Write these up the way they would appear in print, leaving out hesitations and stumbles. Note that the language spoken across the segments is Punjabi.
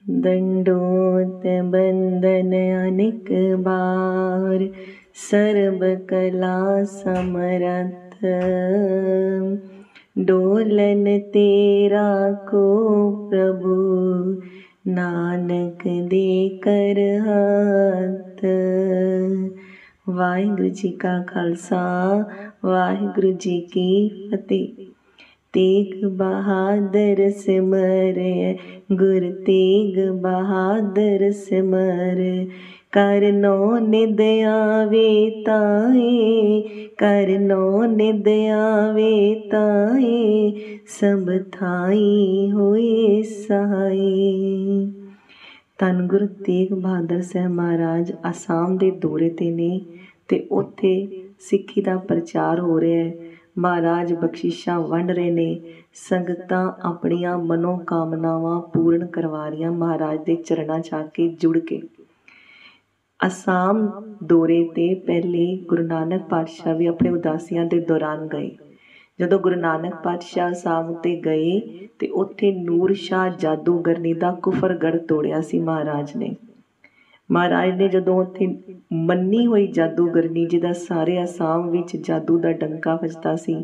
दंडोत बंदन अनेक बार, सर्ब कला समरथ। डोलन तेरा को प्रभु, नानक दे कर हाथ। वाहिगुरु जी का खालसा, वाहिगुरु जी की फतेह। तेग बहादुर सिमर, गुर तेग बहादुर सिमर। करनो निद आवे ताए, करनो निद आवे ताए, सब थाई होए सहाय। ਧੰਨ ਗੁਰੂ ਤੇਗ ਬਹਾਦਰ ਸਾਹਿਬ ਮਹਾਰਾਜ ਅਸਾਮ ਦੇ ਦੌਰੇ 'ਤੇ ਨੇ ਅਤੇ ਉੱਥੇ ਸਿੱਖੀ ਦਾ ਪ੍ਰਚਾਰ ਹੋ ਰਿਹਾ ਹੈ। ਮਹਾਰਾਜ ਬਖਸ਼ਿਸ਼ਾਂ ਵੰਡ ਰਹੇ ਨੇ, ਸੰਗਤਾਂ ਆਪਣੀਆਂ ਮਨੋਕਾਮਨਾਵਾਂ ਪੂਰਨ ਕਰਵਾ ਰਹੀਆਂ ਮਹਾਰਾਜ ਦੇ ਚਰਨਾਂ 'ਚ ਆ ਕੇ ਜੁੜ ਕੇ। ਅਸਾਮ ਦੌਰੇ 'ਤੇ ਪਹਿਲੇ ਗੁਰੂ ਨਾਨਕ ਪਾਤਸ਼ਾਹ ਵੀ ਆਪਣੇ ਉਦਾਸੀਆਂ ਦੇ ਦੌਰਾਨ ਗਏ। ਜਦੋਂ ਗੁਰੂ ਨਾਨਕ ਪਾਤਸ਼ਾਹ ਅਸਾਮ ਉੱਤੇ ਗਏ ਅਤੇ ਉੱਥੇ ਨੂਰ ਸ਼ਾਹ ਜਾਦੂਗਰਨੀ ਦਾ ਕੁਫਰਗੜ੍ਹ ਤੋੜਿਆ ਸੀ ਮਹਾਰਾਜ ਨੇ। ਮਹਾਰਾਜ ਨੇ ਜਦੋਂ ਉੱਥੇ ਮੰਨੀ ਹੋਈ ਜਾਦੂਗਰਨੀ, ਜਿਹਦਾ ਸਾਰੇ ਅਸਾਮ ਵਿੱਚ ਜਾਦੂ ਦਾ ਡੰਕਾ ਵੱਜਦਾ ਸੀ,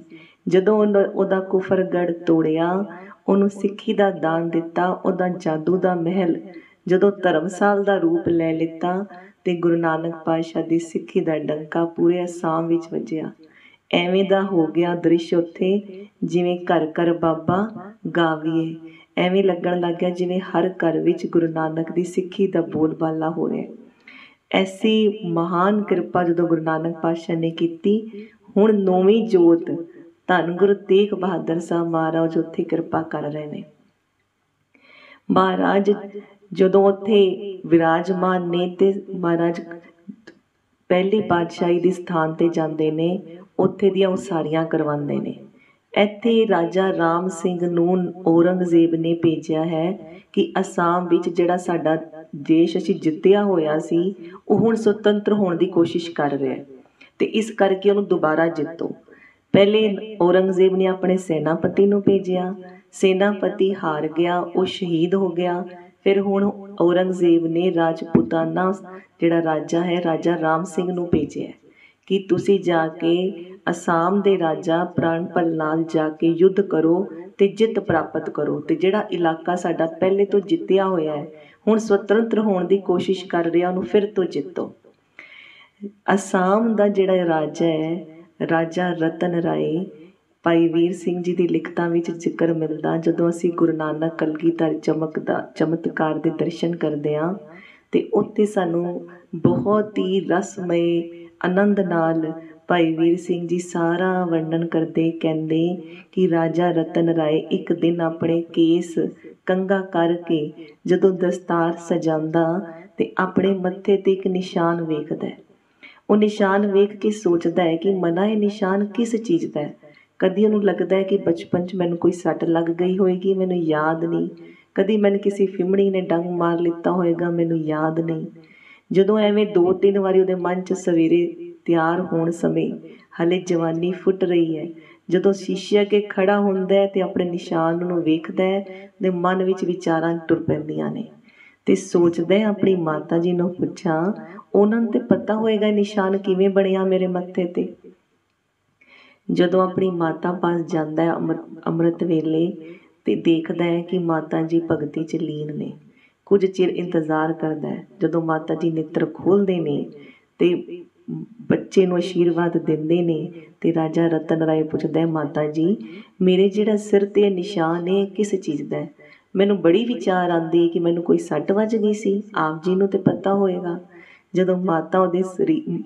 ਜਦੋਂ ਉਹਦਾ ਕੁਫਰਗੜ੍ਹ ਤੋੜਿਆ, ਉਹਨੂੰ ਸਿੱਖੀ ਦਾ ਦਾਨ ਦਿੱਤਾ। ਉਹਦਾ ਜਾਦੂ ਦਾ ਮਹਿਲ ਜਦੋਂ ਧਰਮਸਾਲ ਦਾ ਰੂਪ ਲੈ ਲਿੱਤਾ ਅਤੇ ਗੁਰੂ ਨਾਨਕ ਪਾਤਸ਼ਾਹ ਦੀ ਸਿੱਖੀ ਦਾ ਡੰਕਾ ਪੂਰੇ ਅਸਾਮ ਵਿੱਚ ਵੱਜਿਆ। ਐਵੇਂ ਦਾ ਹੋ ਗਿਆ ਦ੍ਰਿਸ਼ ਉੱਥੇ, ਜਿਵੇਂ ਘਰ ਘਰ ਬਾਬਾ ਗਾਵੀਏ। ਐਵੇਂ ਲੱਗਣ ਲੱਗ ਗਿਆ ਜਿਵੇਂ ਹਰ ਘਰ ਵਿੱਚ ਗੁਰੂ ਨਾਨਕ ਦੀ ਸਿੱਖੀ ਦਾ ਬੋਲਬਾਲਾ ਹੋ ਰਿਹਾ। ਐਸੀ ਮਹਾਨ ਕਿਰਪਾ ਜਦੋਂ ਗੁਰੂ ਨਾਨਕ ਪਾਤਸ਼ਾਹ ਨੇ ਕੀਤੀ, ਹੁਣ 9ਵੀਂ ਜੋਤ ਧੰਨ ਗੁਰੂ ਤੇਗ ਬਹਾਦਰ ਸਾਹਿਬ ਮਹਾਰਾਜ ਉੱਥੇ ਕਿਰਪਾ ਕਰ ਰਹੇ ਨੇ। ਮਹਾਰਾਜ ਜਦੋਂ ਉੱਥੇ ਵਿਰਾਜਮਾਨ ਨੇ ਅਤੇ ਮਹਾਰਾਜ ਪਹਿਲੀ ਪਾਤਸ਼ਾਹੀ ਦੇ ਸਥਾਨ 'ਤੇ ਜਾਂਦੇ ਨੇ, ਉੱਥੇ ਦੀਆਂ ਉਸਾਰੀਆਂ ਕਰਵਾਉਂਦੇ ਨੇ। ਇੱਥੇ ਰਾਜਾ ਰਾਮ ਸਿੰਘ ਨੂੰ ਔਰੰਗਜ਼ੇਬ ਨੇ ਭੇਜਿਆ ਹੈ ਕਿ ਅਸਾਮ ਵਿੱਚ ਜਿਹੜਾ ਸਾਡਾ ਦੇਸ਼ ਅਸੀਂ ਜਿੱਤਿਆ ਹੋਇਆ ਸੀ, ਉਹ ਹੁਣ ਸੁਤੰਤਰ ਹੋਣ ਦੀ ਕੋਸ਼ਿਸ਼ ਕਰ ਰਿਹਾ ਅਤੇ ਇਸ ਕਰਕੇ ਉਹਨੂੰ ਦੁਬਾਰਾ ਜਿੱਤੋ। ਪਹਿਲੇ ਔਰੰਗਜ਼ੇਬ ਨੇ ਆਪਣੇ ਸੈਨਾਪਤੀ ਨੂੰ ਭੇਜਿਆ, ਸੈਨਾਪਤੀ ਹਾਰ ਗਿਆ, ਉਹ ਸ਼ਹੀਦ ਹੋ ਗਿਆ। ਫਿਰ ਹੁਣ ਔਰੰਗਜ਼ੇਬ ਨੇ ਰਾਜਪੂਤਾਨਾ ਜਿਹੜਾ ਰਾਜਾ ਹੈ, ਰਾਜਾ ਰਾਮ ਸਿੰਘ ਨੂੰ ਭੇਜਿਆ ਕਿ ਤੁਸੀਂ ਜਾ ਕੇ ਅਸਾਮ ਦੇ ਰਾਜਾ ਪ੍ਰਾਣਪਲ ਨਾਲ ਜਾ ਕੇ ਯੁੱਧ ਕਰੋ ਅਤੇ ਜਿੱਤ ਪ੍ਰਾਪਤ ਕਰੋ, ਅਤੇ ਜਿਹੜਾ ਇਲਾਕਾ ਸਾਡਾ ਪਹਿਲੇ ਤੋਂ ਜਿੱਤਿਆ ਹੋਇਆ ਹੈ, ਹੁਣ ਸੁਤੰਤਰ ਹੋਣ ਦੀ ਕੋਸ਼ਿਸ਼ ਕਰ ਰਿਹਾ, ਉਹਨੂੰ ਫਿਰ ਤੋਂ ਜਿੱਤੋ। ਅਸਾਮ ਦਾ ਜਿਹੜਾ ਰਾਜਾ ਹੈ, ਰਾਜਾ ਰਤਨ ਰਾਏ, ਭਾਈ ਵੀਰ ਸਿੰਘ ਜੀ ਦੀ ਲਿਖਤਾਂ ਵਿੱਚ ਜ਼ਿਕਰ ਮਿਲਦਾ। ਜਦੋਂ ਅਸੀਂ ਗੁਰੂ ਨਾਨਕ ਕਲਗੀਧਰ ਚਮਤਕਾਰ ਦੇ ਦਰਸ਼ਨ ਕਰਦੇ ਹਾਂ ਅਤੇ ਉੱਥੇ ਸਾਨੂੰ ਬਹੁਤ ਹੀ ਰਸਮਈ ਆਨੰਦ ਨਾਲ ਭਾਈ ਵੀਰ ਸਿੰਘ ਜੀ ਸਾਰਾ ਵਰਣਨ ਕਰਦੇ। ਕਹਿੰਦੇ ਕਿ ਰਾਜਾ ਰਤਨ ਰਾਏ ਇੱਕ ਦਿਨ ਆਪਣੇ ਕੇਸ ਕੰਘਾ ਕਰਕੇ ਜਦੋਂ ਦਸਤਾਰ ਸਜਾਉਂਦਾ ਅਤੇ ਆਪਣੇ ਮੱਥੇ 'ਤੇ ਇੱਕ ਨਿਸ਼ਾਨ ਵੇਖਦਾ। ਉਹ ਨਿਸ਼ਾਨ ਵੇਖ ਕੇ ਸੋਚਦਾ ਹੈ ਕਿ ਮਨਾ ਇਹ ਨਿਸ਼ਾਨ ਕਿਸ ਚੀਜ਼ ਦਾ ਹੈ। ਕਦੀ ਉਹਨੂੰ ਲੱਗਦਾ ਹੈ ਕਿ ਬਚਪਨ 'ਚ ਮੈਨੂੰ ਕੋਈ ਸੱਟ ਲੱਗ ਗਈ ਹੋਏਗੀ, ਮੈਨੂੰ ਯਾਦ ਨਹੀਂ। ਕਦੀ ਮੈਨੂੰ ਕਿਸੇ ਫਿਮਣੀ ਨੇ ਡੰਗ ਮਾਰ ਲਿੱਤਾ ਹੋਏਗਾ, ਮੈਨੂੰ ਯਾਦ ਨਹੀਂ। ਜਦੋਂ ਐਵੇਂ 2-3 ਵਾਰੀ ਉਹਦੇ ਮਨ 'ਚ ਸਵੇਰੇ ਤਿਆਰ ਹੋਣ ਸਮੇਂ, ਹਾਲੇ ਜਵਾਨੀ ਫੁੱਟ ਰਹੀ ਹੈ, ਜਦੋਂ ਸ਼ੀਸ਼ੇ ਅੱਗੇ ਖੜ੍ਹਾ ਹੁੰਦਾ ਅਤੇ ਆਪਣੇ ਨਿਸ਼ਾਨ ਨੂੰ ਵੇਖਦਾ ਅਤੇ ਮਨ ਵਿੱਚ ਵਿਚਾਰਾਂ ਟੁਰ ਪੈਂਦੀਆਂ ਨੇ ਅਤੇ ਸੋਚਦਾ ਆਪਣੀ ਮਾਤਾ ਜੀ ਨੂੰ ਪੁੱਛਾਂ, ਉਹਨਾਂ ਨੂੰ ਤਾਂ ਪਤਾ ਹੋਏਗਾ ਨਿਸ਼ਾਨ ਕਿਵੇਂ ਬਣਿਆ ਮੇਰੇ ਮੱਥੇ 'ਤੇ। ਜਦੋਂ ਆਪਣੀ ਮਾਤਾ ਪਾਸ ਜਾਂਦਾ ਹੈ ਅੰਮ੍ਰਿਤ ਵੇਲੇ ਅਤੇ ਦੇਖਦਾ ਹੈ ਕਿ ਮਾਤਾ ਜੀ ਭਗਤੀ 'ਚ ਲੀਨ ਨੇ। ਕੁਝ ਚਿਰ ਇੰਤਜ਼ਾਰ ਕਰਦਾ ਹੈ। ਜਦੋਂ ਮਾਤਾ ਜੀ ਨੇਤਰ ਖੋਲ੍ਹਦੇ ਨੇ ਅਤੇ ਬੱਚੇ ਨੂੰ ਆਸ਼ੀਰਵਾਦ ਦਿੰਦੇ ਨੇ ਅਤੇ ਰਾਜਾ ਰਤਨ ਰਾਏ ਪੁੱਛਦਾ, ਮਾਤਾ ਜੀ ਮੇਰੇ ਜਿਹੜਾ ਸਿਰ 'ਤੇ ਨਿਸ਼ਾਨ ਹੈ ਕਿਸ ਚੀਜ਼ ਦਾ? ਮੈਨੂੰ ਬੜੀ ਵਿਚਾਰ ਆਉਂਦੀ ਕਿ ਮੈਨੂੰ ਕੋਈ ਸੱਟ ਵੱਜ ਗਈ ਸੀ, ਆਪ ਜੀ ਨੂੰ ਤਾਂ ਪਤਾ ਹੋਏਗਾ। ਜਦੋਂ ਮਾਤਾ ਉਹਦੇ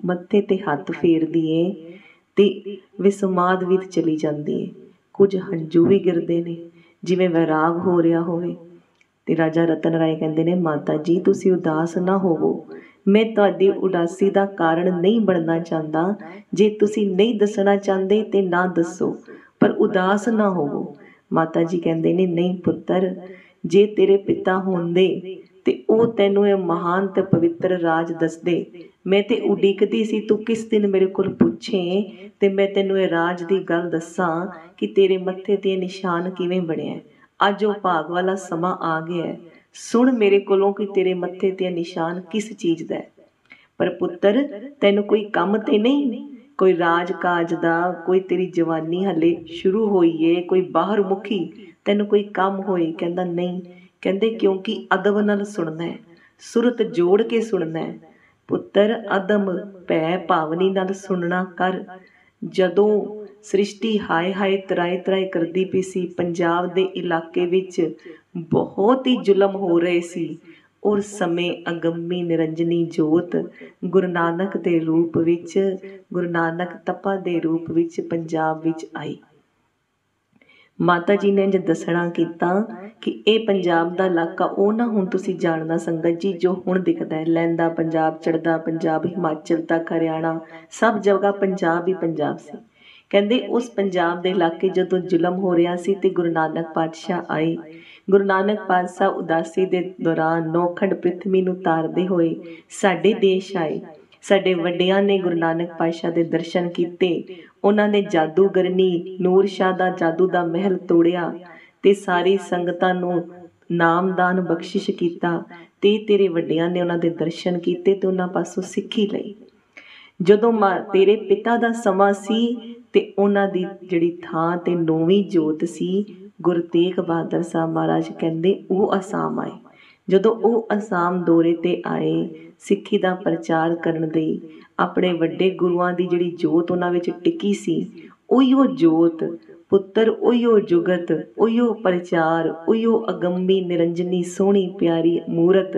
ਮੱਥੇ 'ਤੇ ਹੱਥ ਫੇਰਦੀ ਹੈ ਅਤੇ ਵਿਸਮਾਦ ਵਿੱਚ ਚਲੀ ਜਾਂਦੀ ਹੈ। ਕੁਝ ਹੰਝੂ ਵੀ ਗਿਰਦੇ ਨੇ ਜਿਵੇਂ ਵੈਰਾਗ ਹੋ ਰਿਹਾ ਹੋਵੇ। ਅਤੇ ਰਾਜਾ ਰਤਨ ਰਾਏ ਕਹਿੰਦੇ ਨੇ, ਮਾਤਾ ਜੀ ਤੁਸੀਂ ਉਦਾਸ ਨਾ ਹੋਵੋ, ਮੈਂ ਤੁਹਾਡੀ ਉਦਾਸੀ ਦਾ ਕਾਰਨ ਨਹੀਂ ਬਣਨਾ ਚਾਹੁੰਦਾ। ਜੇ ਤੁਸੀਂ ਨਹੀਂ ਦੱਸਣਾ ਚਾਹੁੰਦੇ ਤਾਂ ਨਾ ਦੱਸੋ, ਪਰ ਉਦਾਸ ਨਾ ਹੋਵੋ। ਮਾਤਾ ਜੀ ਕਹਿੰਦੇ ਨੇ, ਨਹੀਂ ਪੁੱਤਰ, ਜੇ ਤੇਰੇ ਪਿਤਾ ਹੁੰਦੇ ਅਤੇ ਉਹ ਤੈਨੂੰ ਇਹ ਮਹਾਨ ਅਤੇ ਪਵਿੱਤਰ ਰਾਜ ਦੱਸਦੇ, ਮੈਂ ਤਾਂ ਉਡੀਕਦੀ ਸੀ ਤੂੰ ਕਿਸ ਦਿਨ ਮੇਰੇ ਕੋਲ ਪੁੱਛੇ ਅਤੇ ਮੈਂ ਤੈਨੂੰ ਇਹ ਰਾਜ ਦੀ ਗੱਲ ਦੱਸਾਂ ਕਿ ਤੇਰੇ ਮੱਥੇ 'ਤੇ ਨਿਸ਼ਾਨ ਕਿਵੇਂ ਬਣਿਆ। ਅੱਜ ਉਹ ਭਾਗ ਵਾਲਾ ਸਮਾਂ ਆ ਗਿਆ। ਸੁਣ ਮੇਰੇ ਕੋਲੋਂ ਕਿ ਤੇਰੇ ਮੱਥੇ ਤੇ ਨਿਸ਼ਾਨ ਕਿਸ ਚੀਜ਼ ਦਾ ਹੈ। ਪਰ ਪੁੱਤਰ ਤੈਨੂੰ ਕੋਈ ਕੰਮ ਤੇ ਨਹੀਂ, ਕੋਈ ਰਾਜ ਕਾਜ ਦਾ, ਕੋਈ ਤੇਰੀ ਜਵਾਨੀ ਹਲੇ ਸ਼ੁਰੂ ਹੋਈ ਏ, ਕੋਈ ਬਾਹਰ ਮੁਖੀ ਤੈਨੂੰ ਕੋਈ ਕੰਮ ਹੋਏ। ਕਹਿੰਦਾ ਨਹੀਂ। ਕਹਿੰਦੇ ਕਿਉਂਕਿ ਅਦਬ ਨਾਲ ਸੁਣਨਾ ਹੈ, ਸੁਰਤ ਜੋੜ ਕੇ ਸੁਣਨਾ ਹੈ। ਪੁੱਤਰ ਅਦਮ ਭੈ ਭਾਵਨੀ ਨਾਲ ਸੁਣਨਾ ਕਰ। ਜਦੋਂ ਸ੍ਰਿਸ਼ਟੀ ਹਾਏ ਹਾਏ ਤਰਾਏ ਤਰਾਏ ਕਰਦੀ ਪਈ ਸੀ, ਪੰਜਾਬ ਦੇ ਇਲਾਕੇ ਵਿੱਚ ਬਹੁਤ ਹੀ ਜ਼ੁਲਮ ਹੋ ਰਹੇ ਸੀ। ਉਸ ਸਮੇਂ ਅਗੰਮੀ ਨਿਰੰਜਨੀ ਜੋਤ ਗੁਰੂ ਨਾਨਕ ਦੇ ਰੂਪ ਵਿੱਚ, ਗੁਰੂ ਨਾਨਕ ਤਪਾ ਦੇ ਰੂਪ ਵਿੱਚ ਪੰਜਾਬ ਵਿੱਚ ਆਈ। ਮਾਤਾ ਜੀ ਨੇ ਜੇ ਦੱਸਣਾ ਕੀਤਾ ਕਿ ਇਹ ਪੰਜਾਬ ਦਾ ਇਲਾਕਾ ਉਹ ਨਾ ਹੁਣ ਤੁਸੀਂ ਜਾਣਨਾ ਸੰਗਤ ਜੀ ਜੋ ਹੁਣ ਦਿਖਦਾ ਹੈ, ਲਹਿੰਦਾ ਪੰਜਾਬ, ਚੜ੍ਹਦਾ ਪੰਜਾਬ, ਹਿਮਾਚਲ ਤੱਕ, ਹਰਿਆਣਾ, ਸਭ ਜਗ੍ਹਾ ਪੰਜਾਬ ਹੀ ਪੰਜਾਬ ਸੀ। ਕਹਿੰਦੇ ਉਸ ਪੰਜਾਬ ਦੇ ਇਲਾਕੇ ਜਦੋਂ ਜ਼ੁਲਮ ਹੋ ਰਿਹਾ ਸੀ ਤੇ ਗੁਰੂ ਨਾਨਕ ਪਾਤਸ਼ਾਹ ਆਏ। ਗੁਰੂ ਨਾਨਕ ਪਾਤਸ਼ਾਹ ਉਦਾਸੀ ਦੇ ਦੌਰਾਨ ਨੌਖੰਡ ਪ੍ਰਿਥਵੀ ਨੂੰ ਤਾਰਦੇ ਹੋਏ ਸਾਡੇ ਦੇਸ਼ ਆਏ। ਸਾਡੇ ਵੱਡਿਆਂ ਨੇ ਗੁਰੂ ਨਾਨਕ ਪਾਤਸ਼ਾਹ ਦੇ ਦਰਸ਼ਨ ਕੀਤੇ। ਉਹਨਾਂ ਨੇ ਜਾਦੂਗਰਨੀ ਨੂਰ ਸ਼ਾਹ ਦਾ ਜਾਦੂ ਦਾ ਮਹਿਲ ਤੋੜਿਆ ਤੇ ਸਾਰੀ ਸੰਗਤਾਂ ਨੂੰ ਨਾਮਦਾਨ ਬਖਸ਼ਿਸ਼ ਕੀਤਾ ਤੇ ਤੇਰੇ ਵੱਡਿਆਂ ਨੇ ਉਹਨਾਂ ਦੇ ਦਰਸ਼ਨ ਕੀਤੇ ਤੇ ਉਹਨਾਂ ਪਾਸੋਂ ਸਿੱਖੀ ਲਈ। ਜਦੋਂ ਤੇਰੇ ਪਿਤਾ ਦਾ ਸਮਾਂ ਸੀ ਤੇ ਉਹਨਾਂ ਦੀ ਜਿਹੜੀ ਥਾਂ ਤੇ 9ਵੀਂ ਜੋਤ ਸੀ, ਗੁਰੂ ਤੇਗ ਬਹਾਦਰ ਸਾਹਿਬ ਮਹਾਰਾਜ ਕਹਿੰਦੇ ਉਹ ਅਸਾਮ ਆਏ। ਜਦੋਂ ਉਹ ਅਸਾਮ ਦੌਰੇ ਤੇ ਆਏ ਸਿੱਖੀ ਦਾ ਪ੍ਰਚਾਰ ਕਰਨ ਲਈ, ਆਪਣੇ ਵੱਡੇ ਗੁਰੂਆਂ ਦੀ ਜਿਹੜੀ ਜੋਤ ਉਹਨਾਂ ਵਿੱਚ ਟਿਕੀ ਸੀ, ਉਹੀਓ ਜੋਤ ਪੁੱਤਰ, ਉਹੀਓ ਜੁਗਤ, ਉਹੀਓ ਪ੍ਰਚਾਰ, ਉਹੀਓ ਅਗੰਮੀ ਨਿਰੰਜਨੀ ਸੋਹਣੀ ਪਿਆਰੀ ਮੂਰਤ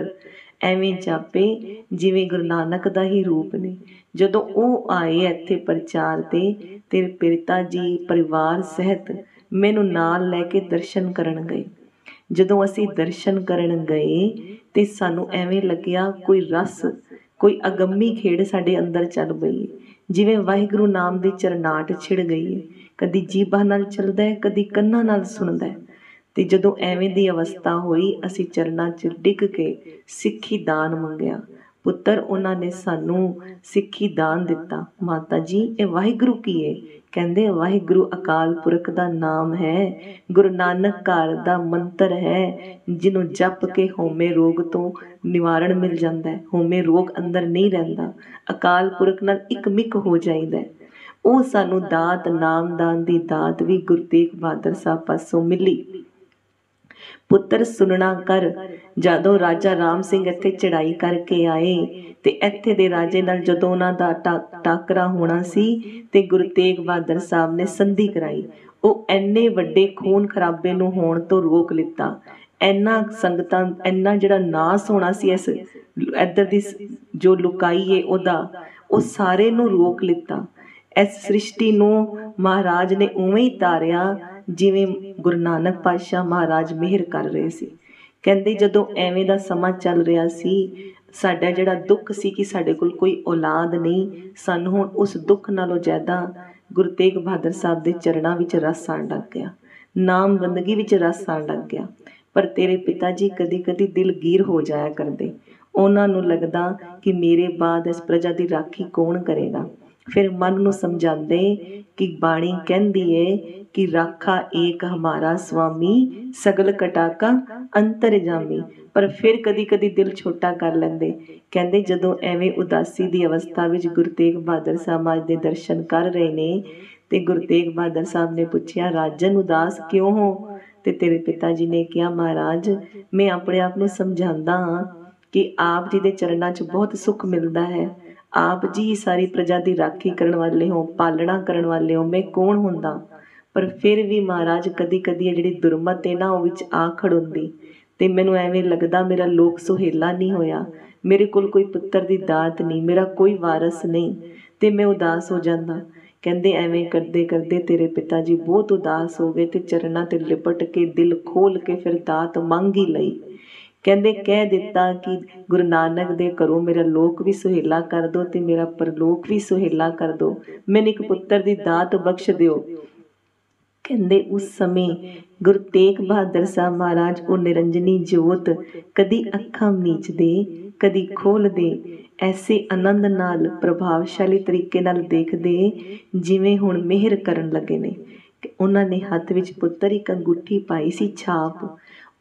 ਐਵੇਂ ਜਾਪੇ ਜਿਵੇਂ ਗੁਰੂ ਨਾਨਕ ਦਾ ਹੀ ਰੂਪ ਨੇ। ਜਦੋਂ ਉਹ ਆਏ ਇੱਥੇ ਪ੍ਰਚਾਰ ਤੇ ਤੇਰੇ ਪਿਤਾ ਜੀ ਪਰਿਵਾਰ ਸਹਿਤ ਮੈਨੂੰ ਨਾਲ ਲੈ ਕੇ ਦਰਸ਼ਨ ਕਰਨ ਗਏ। ਜਦੋਂ ਅਸੀਂ ਦਰਸ਼ਨ ਕਰਨ ਗਏ ਤੇ ਸਾਨੂੰ ਐਵੇਂ ਲੱਗਿਆ ਕੋਈ ਰਸ, ਕੋਈ ਅਗੰਮੀ ਖੇਡ ਸਾਡੇ ਅੰਦਰ ਚੱਲ ਪਈ, ਜਿਵੇਂ ਵਾਹਿਗੁਰੂ ਨਾਮ ਦੀ ਚਰਨਾਟ ਛਿੜ ਗਈ ਹੈ। ਕਦੀ ਜੀਭਾਂ ਨਾਲ ਚੱਲਦਾ ਹੈ, ਕਦੀ ਕੰਨਾਂ ਨਾਲ ਸੁਣਦਾ ਹੈ। ਤੇ ਜਦੋਂ ਐਵੇਂ ਦੀ ਅਵਸਥਾ ਹੋਈ ਅਸੀਂ ਚਰਨਾਂ 'ਚ ਡਿੱਗ ਕੇ ਸਿੱਖੀ ਦਾਨ ਮੰਗਿਆ। ਪੁੱਤਰ ਉਹਨਾਂ ਨੇ ਸਾਨੂੰ ਸਿੱਖੀ ਦਾਨ ਦਿੱਤਾ। ਮਾਤਾ ਜੀ ਇਹ ਵਾਹਿਗੁਰੂ ਕੀ ਹੈ? ਕਹਿੰਦੇ ਵਾਹਿਗੁਰੂ ਅਕਾਲ ਪੁਰਖ ਦਾ ਨਾਮ ਹੈ, ਗੁਰੂ ਨਾਨਕ ਘਰ ਦਾ ਮੰਤਰ ਹੈ, ਜਿਹਨੂੰ ਜਪ ਕੇ ਹਉਮੈ ਰੋਗ ਤੋਂ ਨਿਵਾਰਣ ਮਿਲ ਜਾਂਦਾ ਹੈ। ਹਉਮੈ ਰੋਗ ਅੰਦਰ ਨਹੀਂ ਰਹਿੰਦਾ, ਅਕਾਲ ਪੁਰਖ ਨਾਲ ਇੱਕ ਮਿਕ ਹੋ ਜਾਈਦਾ। ਉਹ ਸਾਨੂੰ ਦਾਤ, ਨਾਮਦਾਨ ਦੀ ਦਾਤ ਵੀ ਗੁਰੂ ਤੇਗ ਬਹਾਦਰ ਸਾਹਿਬ ਪਾਸੋਂ ਮਿਲੀ। ਪੁੱਤਰ ਸੁਣਨਾ ਕਰ। ਜਦੋਂ ਰਾਜਾ ਰਾਮ ਸਿੰਘ ਇੱਥੇ ਚੜ੍ਹਾਈ ਕਰਕੇ ਆਏ ਤੇ ਇੱਥੇ ਦੇ ਰਾਜੇ ਨਾਲ ਜਦੋਂ ਉਹਨਾਂ ਦਾ ਟਾਕਰਾ ਹੋਣਾ ਸੀ ਤੇ ਗੁਰੂ ਤੇਗ ਬਹਾਦਰ ਸਾਹਿਬ ਨੇ ਸੰਧੀ ਕਰਾਈ। ਉਹ ਇੰਨੇ ਵੱਡੇ ਖੂਨ ਖਰਾਬੇ ਨੂੰ ਹੋਣ ਤੋਂ ਰੋਕ ਲਿੱਤਾ। ਇੰਨਾ ਸੰਗਤਾਂ, ਇੰਨਾ ਜਿਹੜਾ ਨਾਸ ਹੋਣਾ ਸੀ ਇਸ ਇੱਧਰ ਦੀ ਜੋ ਲੁਕਾਈ ਏ ਉਹਦਾ, ਉਹ ਸਾਰੇ ਨੂੰ ਰੋਕ ਲਿੱਤਾ। ਇਸ ਸ੍ਰਿਸ਼ਟੀ ਨੂੰ ਮਹਾਰਾਜ ਨੇ ਉਵੇਂ ਹੀ ਤਾਰਿਆ ਜਿਵੇਂ ਗੁਰੂ ਨਾਨਕ ਪਾਤਸ਼ਾਹ ਮਹਾਰਾਜ ਮਿਹਰ ਕਰ ਰਹੇ ਸੀ। ਕਹਿੰਦੇ ਜਦੋਂ ਐਵੇਂ ਦਾ ਸਮਾਂ ਚੱਲ ਰਿਹਾ ਸੀ, ਸਾਡਾ ਜਿਹੜਾ ਦੁੱਖ ਸੀ ਕਿ ਸਾਡੇ ਕੋਲ ਕੋਈ ਔਲਾਦ ਨਹੀਂ, ਸਾਨੂੰ ਹੁਣ ਉਸ ਦੁੱਖ ਨਾਲੋਂ ਜ਼ਿਆਦਾ ਗੁਰੂ ਤੇਗ ਬਹਾਦਰ ਸਾਹਿਬ ਦੇ ਚਰਨਾਂ ਵਿੱਚ ਰਸ ਆਉਣ ਲੱਗ ਗਿਆ, ਨਾਮ ਬੰਦਗੀ ਵਿੱਚ ਰਸ ਆਉਣ ਲੱਗ ਗਿਆ। ਪਰ ਤੇਰੇ ਪਿਤਾ ਜੀ ਕਦੀ ਕਦੀ ਦਿਲਗੀਰ ਹੋ ਜਾਇਆ ਕਰਦੇ। ਉਹਨਾਂ ਨੂੰ ਲੱਗਦਾ ਕਿ ਮੇਰੇ ਬਾਅਦ ਇਸ ਪ੍ਰਜਾ ਦੀ ਰਾਖੀ ਕੌਣ ਕਰੇਗਾ। ਫਿਰ ਮਨ ਨੂੰ ਸਮਝਾਉਂਦੇ ਕਿ ਬਾਣੀ ਕਹਿੰਦੀ ਏ ਕਿ ਰਾਖਾ ਏਕ ਹਮਾਰਾ ਸੁਆਮੀ, ਸਗਲ ਕਟਾਕਾ ਅੰਤਰਜਾਮੀ। ਪਰ ਫਿਰ ਕਦੀ ਕਦੀ ਦਿਲ ਛੋਟਾ ਕਰ ਲੈਂਦੇ। ਕਹਿੰਦੇ ਜਦੋਂ ਐਵੇਂ ਉਦਾਸੀ ਦੀ ਅਵਸਥਾ ਵਿੱਚ ਗੁਰੂ ਤੇਗ ਬਹਾਦਰ ਸਾਹਿਬ ਮਹਾਰਾਜ ਦੇ ਦਰਸ਼ਨ ਕਰ ਰਹੇ ਨੇ ਤੇ ਗੁਰੂ ਤੇਗ ਬਹਾਦਰ ਸਾਹਿਬ ਨੇ ਪੁੱਛਿਆ ਰਾਜਨ ਉਦਾਸ ਕਿਉਂ ਹੋ? ਤੇ ਤੇਰੇ ਪਿਤਾ ਜੀ ਨੇ ਕਿਹਾ ਮਹਾਰਾਜ ਮੈਂ ਆਪਣੇ ਆਪ ਨੂੰ ਸਮਝਾਉਂਦਾ ਹਾਂ ਕਿ ਆਪ ਜੀ ਦੇ ਚਰਨਾਂ 'ਚ ਬਹੁਤ ਸੁੱਖ ਮਿਲਦਾ ਹੈ। ਆਪ ਜੀ ਸਾਰੀ ਪ੍ਰਜਾ ਦੀ ਰਾਖੀ ਕਰਨ ਵਾਲੇ ਹੋ, ਪਾਲਣਾ ਕਰਨ ਵਾਲੇ ਹੋ, ਮੈਂ ਕੌਣ ਹੁੰਦਾ? ਪਰ ਫਿਰ ਵੀ ਮਹਾਰਾਜ ਕਦੀ ਕਦੀ ਜਿਹੜੀ ਦੁਰਮਤ ਹੈ ਨਾ ਉਹ ਵਿੱਚ ਆ ਖੜੋਂਦੀ ਤੇ ਮੈਨੂੰ ਐਵੇਂ ਲੱਗਦਾ ਮੇਰਾ ਲੋਕ ਸੁਹੇਲਾ ਨਹੀਂ ਹੋਇਆ, ਮੇਰੇ ਕੋਲ ਕੋਈ ਪੁੱਤਰ ਦੀ ਦਾਤ ਨਹੀਂ, ਮੇਰਾ ਕੋਈ ਵਾਰਸ ਨਹੀਂ ਤੇ ਮੈਂ ਉਦਾਸ ਹੋ ਜਾਂਦਾ। ਕਹਿੰਦੇ ਐਵੇਂ ਕਰਦੇ ਕਰਦੇ ਤੇਰੇ ਪਿਤਾ ਜੀ ਬਹੁਤ ਉਦਾਸ ਹੋ ਗਏ ਤੇ ਚਰਨਾਂ ਤੇ ਲਿਪਟ ਕੇ ਦਿਲ ਖੋਲ ਕੇ ਫਿਰ ਦਾਤ ਮੰਗ ਹੀ ਲਈ। ਕਹਿੰਦੇ ਕਹਿ ਦਿੱਤਾ ਕਿ ਗੁਰੂ ਨਾਨਕ ਦੇ ਘਰੋਂ ਮੇਰਾ ਲੋਕ ਵੀ ਸੁਹੇਲਾ ਕਰ ਦਿਓ ਤੇ ਮੇਰਾ ਪਰਲੋਕ ਵੀ ਸੁਹੇਲਾ ਕਰ ਦਿਓ, ਮੈਨੂੰ ਇੱਕ ਪੁੱਤਰ ਦੀ ਦਾਤ ਬਖਸ਼ ਦਿਓ। ਕਹਿੰਦੇ ਉਸ ਸਮੇਂ ਗੁਰੂ ਤੇਗ ਬਹਾਦਰ ਸਾਹਿਬ ਮਹਾਰਾਜ ਉਹ ਨਿਰੰਜਨੀ ਜੋਤ ਕਦੀ ਅੱਖਾਂ ਮੀਚਦੇ ਕਦੀ ਖੋਲ੍ਹਦੇ, ਐਸੇ ਆਨੰਦ ਨਾਲ ਪ੍ਰਭਾਵਸ਼ਾਲੀ ਤਰੀਕੇ ਨਾਲ ਦੇਖਦੇ ਜਿਵੇਂ ਹੁਣ ਮਿਹਰ ਕਰਨ ਲੱਗੇ ਨੇ। ਉਹਨਾਂ ਨੇ ਹੱਥ ਵਿੱਚ ਪੁੱਤਰ ਇੱਕ ਅੰਗੂਠੀ ਪਾਈ ਸੀ ਛਾਪ,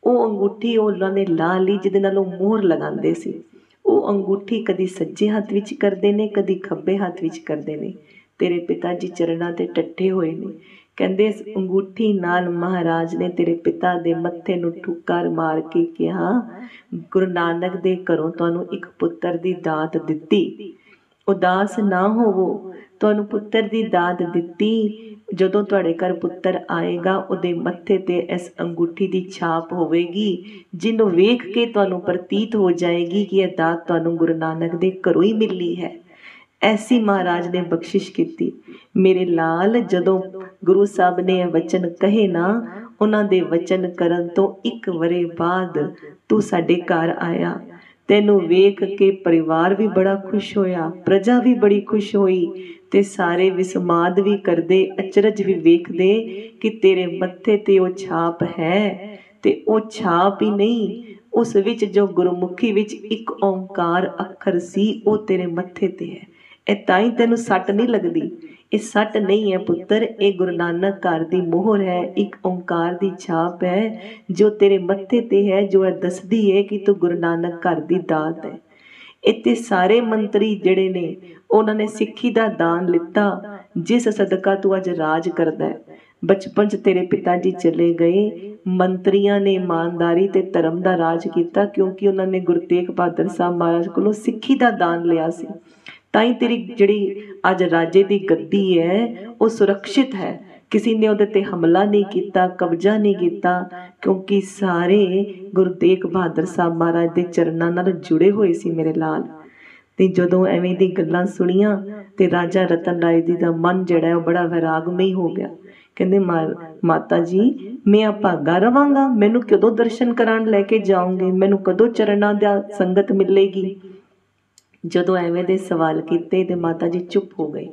ਉਹ ਅੰਗੂਠੀ ਉਹਨਾਂ ਨੇ ਲਾ ਲਈ ਜਿਹਦੇ ਨਾਲ ਉਹ ਮੋਹਰ ਲਗਾਉਂਦੇ ਸੀ। ਉਹ ਅੰਗੂਠੀ ਕਦੀ ਸੱਜੇ ਹੱਥ ਵਿੱਚ ਕਰਦੇ ਨੇ, ਕਦੀ ਖੱਬੇ ਹੱਥ ਵਿੱਚ ਕਰਦੇ ਨੇ। ਤੇਰੇ ਪਿਤਾ ਜੀ ਚਰਨਾਂ ਤੇ ਟੱਠੇ ਹੋਏ ਨੇ। ਕਹਿੰਦੇ ਇਸ ਅੰਗੂਠੀ ਨਾਲ ਮਹਾਰਾਜ ਨੇ ਤੇਰੇ ਪਿਤਾ ਦੇ ਮੱਥੇ ਨੂੰ ਠੁੱਕਰ ਮਾਰ ਕੇ ਕਿਹਾ, ਗੁਰੂ ਨਾਨਕ ਦੇ ਘਰੋਂ ਤੁਹਾਨੂੰ ਇੱਕ ਪੁੱਤਰ ਦੀ ਦਾਤ ਦਿੱਤੀ, ਉਦਾਸ ਨਾ ਹੋਵੋ, ਤੁਹਾਨੂੰ ਪੁੱਤਰ ਦੀ ਦਾਤ ਦਿੱਤੀ। ਜਦੋਂ ਤੁਹਾਡੇ ਘਰ ਪੁੱਤਰ ਆਏਗਾ ਉਹਦੇ ਮੱਥੇ ਤੇ ਇਸ ਅੰਗੂਠੀ ਦੀ ਛਾਪ ਹੋਵੇਗੀ, ਜਿਹਨੂੰ ਵੇਖ ਕੇ ਤੁਹਾਨੂੰ ਪ੍ਰਤੀਤ ਹੋ ਜਾਏਗੀ ਕਿ ਇਹ ਦਾਤ ਤੁਹਾਨੂੰ ਗੁਰੂ ਨਾਨਕ ਦੇ ਘਰੋਂ ਹੀ ਮਿਲੀ ਹੈ। ਐਸੀ ਮਹਾਰਾਜ ਨੇ ਬਖਸ਼ਿਸ਼ ਕੀਤੀ। ਮੇਰੇ ਲਾਲ, ਜਦੋਂ ਗੁਰੂ ਸਾਹਿਬ ਨੇ ਇਹ ਵਚਨ ਕਹੇ ਨਾ, ਉਹਨਾਂ ਦੇ ਵਚਨ ਕਰਨ ਤੋਂ 1 ਵਰ੍ਹੇ ਬਾਅਦ ਤੂੰ ਸਾਡੇ ਘਰ ਆਇਆ। ਤੈਨੂੰ ਵੇਖ ਕੇ ਪਰਿਵਾਰ ਵੀ ਬੜਾ ਖੁਸ਼ ਹੋਇਆ, ਪ੍ਰਜਾ ਵੀ ਬੜੀ ਖੁਸ਼ ਹੋਈ, ਤੇ ਸਾਰੇ ਵਿਸਮਾਦ ਵੀ ਕਰਦੇ, ਅਚਰਜ ਵੀ ਵੇਖਦੇ ਕਿ ਤੇਰੇ ਮੱਥੇ ਤੇ ਉਹ ਛਾਪ ਹੈ। ਤੇ ਉਹ ਛਾਪ ਹੀ ਨਹੀਂ, ਉਸ ਵਿੱਚ ਜੋ ਗੁਰਮੁਖੀ ਵਿੱਚ 1 ਓਂਕਾਰ ਅੱਖਰ ਸੀ ਉਹ ਤੇਰੇ ਮੱਥੇ ਤੇ ਹੈ। ਇਹ ਤਾਂ ਹੀ ਤੈਨੂੰ ਸੱਟ ਨਹੀਂ ਲੱਗਦੀ। ਇਹ ਸੱਟ ਨਹੀਂ ਹੈ ਪੁੱਤਰ, ਇਹ ਗੁਰੂ ਨਾਨਕ ਘਰ ਦੀ ਮੋਹਰ ਹੈ, 1 ਓਂਕਾਰ ਦੀ ਛਾਪ ਹੈ ਜੋ ਤੇਰੇ ਮੱਥੇ ਤੇ ਹੈ, ਜੋ ਇਹ ਦੱਸਦੀ ਹੈ ਕਿ ਤੂੰ ਗੁਰੂ ਨਾਨਕ ਘਰ ਦੀ ਦਾਤ ਹੈ। ਇੱਥੇ ਸਾਰੇ ਮੰਤਰੀ ਜਿਹੜੇ ਨੇ ਉਹਨਾਂ ਨੇ ਸਿੱਖੀ ਦਾ ਦਾਨ ਲਿੱਤਾ, ਜਿਸ ਸਦਕਾ ਤੂੰ ਅੱਜ ਰਾਜ ਕਰਦਾ ਹੈ। ਬਚਪਨ 'ਚ ਤੇਰੇ ਪਿਤਾ ਜੀ ਚਲੇ ਗਏ, ਮੰਤਰੀਆਂ ਨੇ ਇਮਾਨਦਾਰੀ ਤੇ ਧਰਮ ਦਾ ਰਾਜ ਕੀਤਾ, ਕਿਉਂਕਿ ਉਹਨਾਂ ਨੇ ਗੁਰੂ ਤੇਗ ਬਹਾਦਰ ਸਾਹਿਬ ਮਹਾਰਾਜ ਕੋਲੋਂ ਸਿੱਖੀ ਦਾ ਦਾਨ ਲਿਆ ਸੀ। ਤਾਂ ਹੀ ਤੇਰੀ ਜਿਹੜੀ ਅੱਜ ਰਾਜੇ ਦੀ ਗੱਦੀ ਹੈ ਉਹ ਸੁਰੱਖਿਅਤ ਹੈ, ਕਿਸੇ ਨੇ ਉਹਦੇ ਤੇ ਹਮਲਾ ਨਹੀਂ ਕੀਤਾ, ਕਬਜ਼ਾ ਨਹੀਂ ਕੀਤਾ, ਕਿਉਂਕਿ ਸਾਰੇ ਗੁਰੂ ਤੇਗ ਬਹਾਦਰ ਸਾਹਿਬ ਮਹਾਰਾਜ ਦੇ ਚਰਨਾਂ ਨਾਲ ਜੁੜੇ ਹੋਏ ਸੀ ਮੇਰੇ ਲਾਲ। ਤੇ ਜਦੋਂ ਐਵੇਂ ਦੀ ਗੱਲਾਂ ਸੁਣੀਆਂ ਤੇ ਰਾਜਾ ਰਤਨ ਰਾਏ ਜੀ ਦਾ ਮਨ ਜਿਹੜਾ ਹੈ ਉਹ ਬੜਾ ਵੈਰਾਗਮਈ ਹੋ ਗਿਆ। ਕਹਿੰਦੇ ਮਾਤਾ ਜੀ, ਮੈਂ ਅਭਾਗਾ ਰਵਾਂਗਾ, ਮੈਨੂੰ ਕਦੋਂ ਦਰਸ਼ਨ ਕਰਾਉਣ ਲੈ ਕੇ ਜਾਓਗੇ, ਮੈਨੂੰ ਕਦੋਂ ਚਰਨਾਂ ਦਾ ਸੰਗਤ ਮਿਲੇਗੀ। ਜਦੋਂ ਐਵੇਂ ਦੇ ਸਵਾਲ ਕੀਤੇ ਤੇ ਮਾਤਾ ਜੀ ਚੁੱਪ ਹੋ ਗਏ,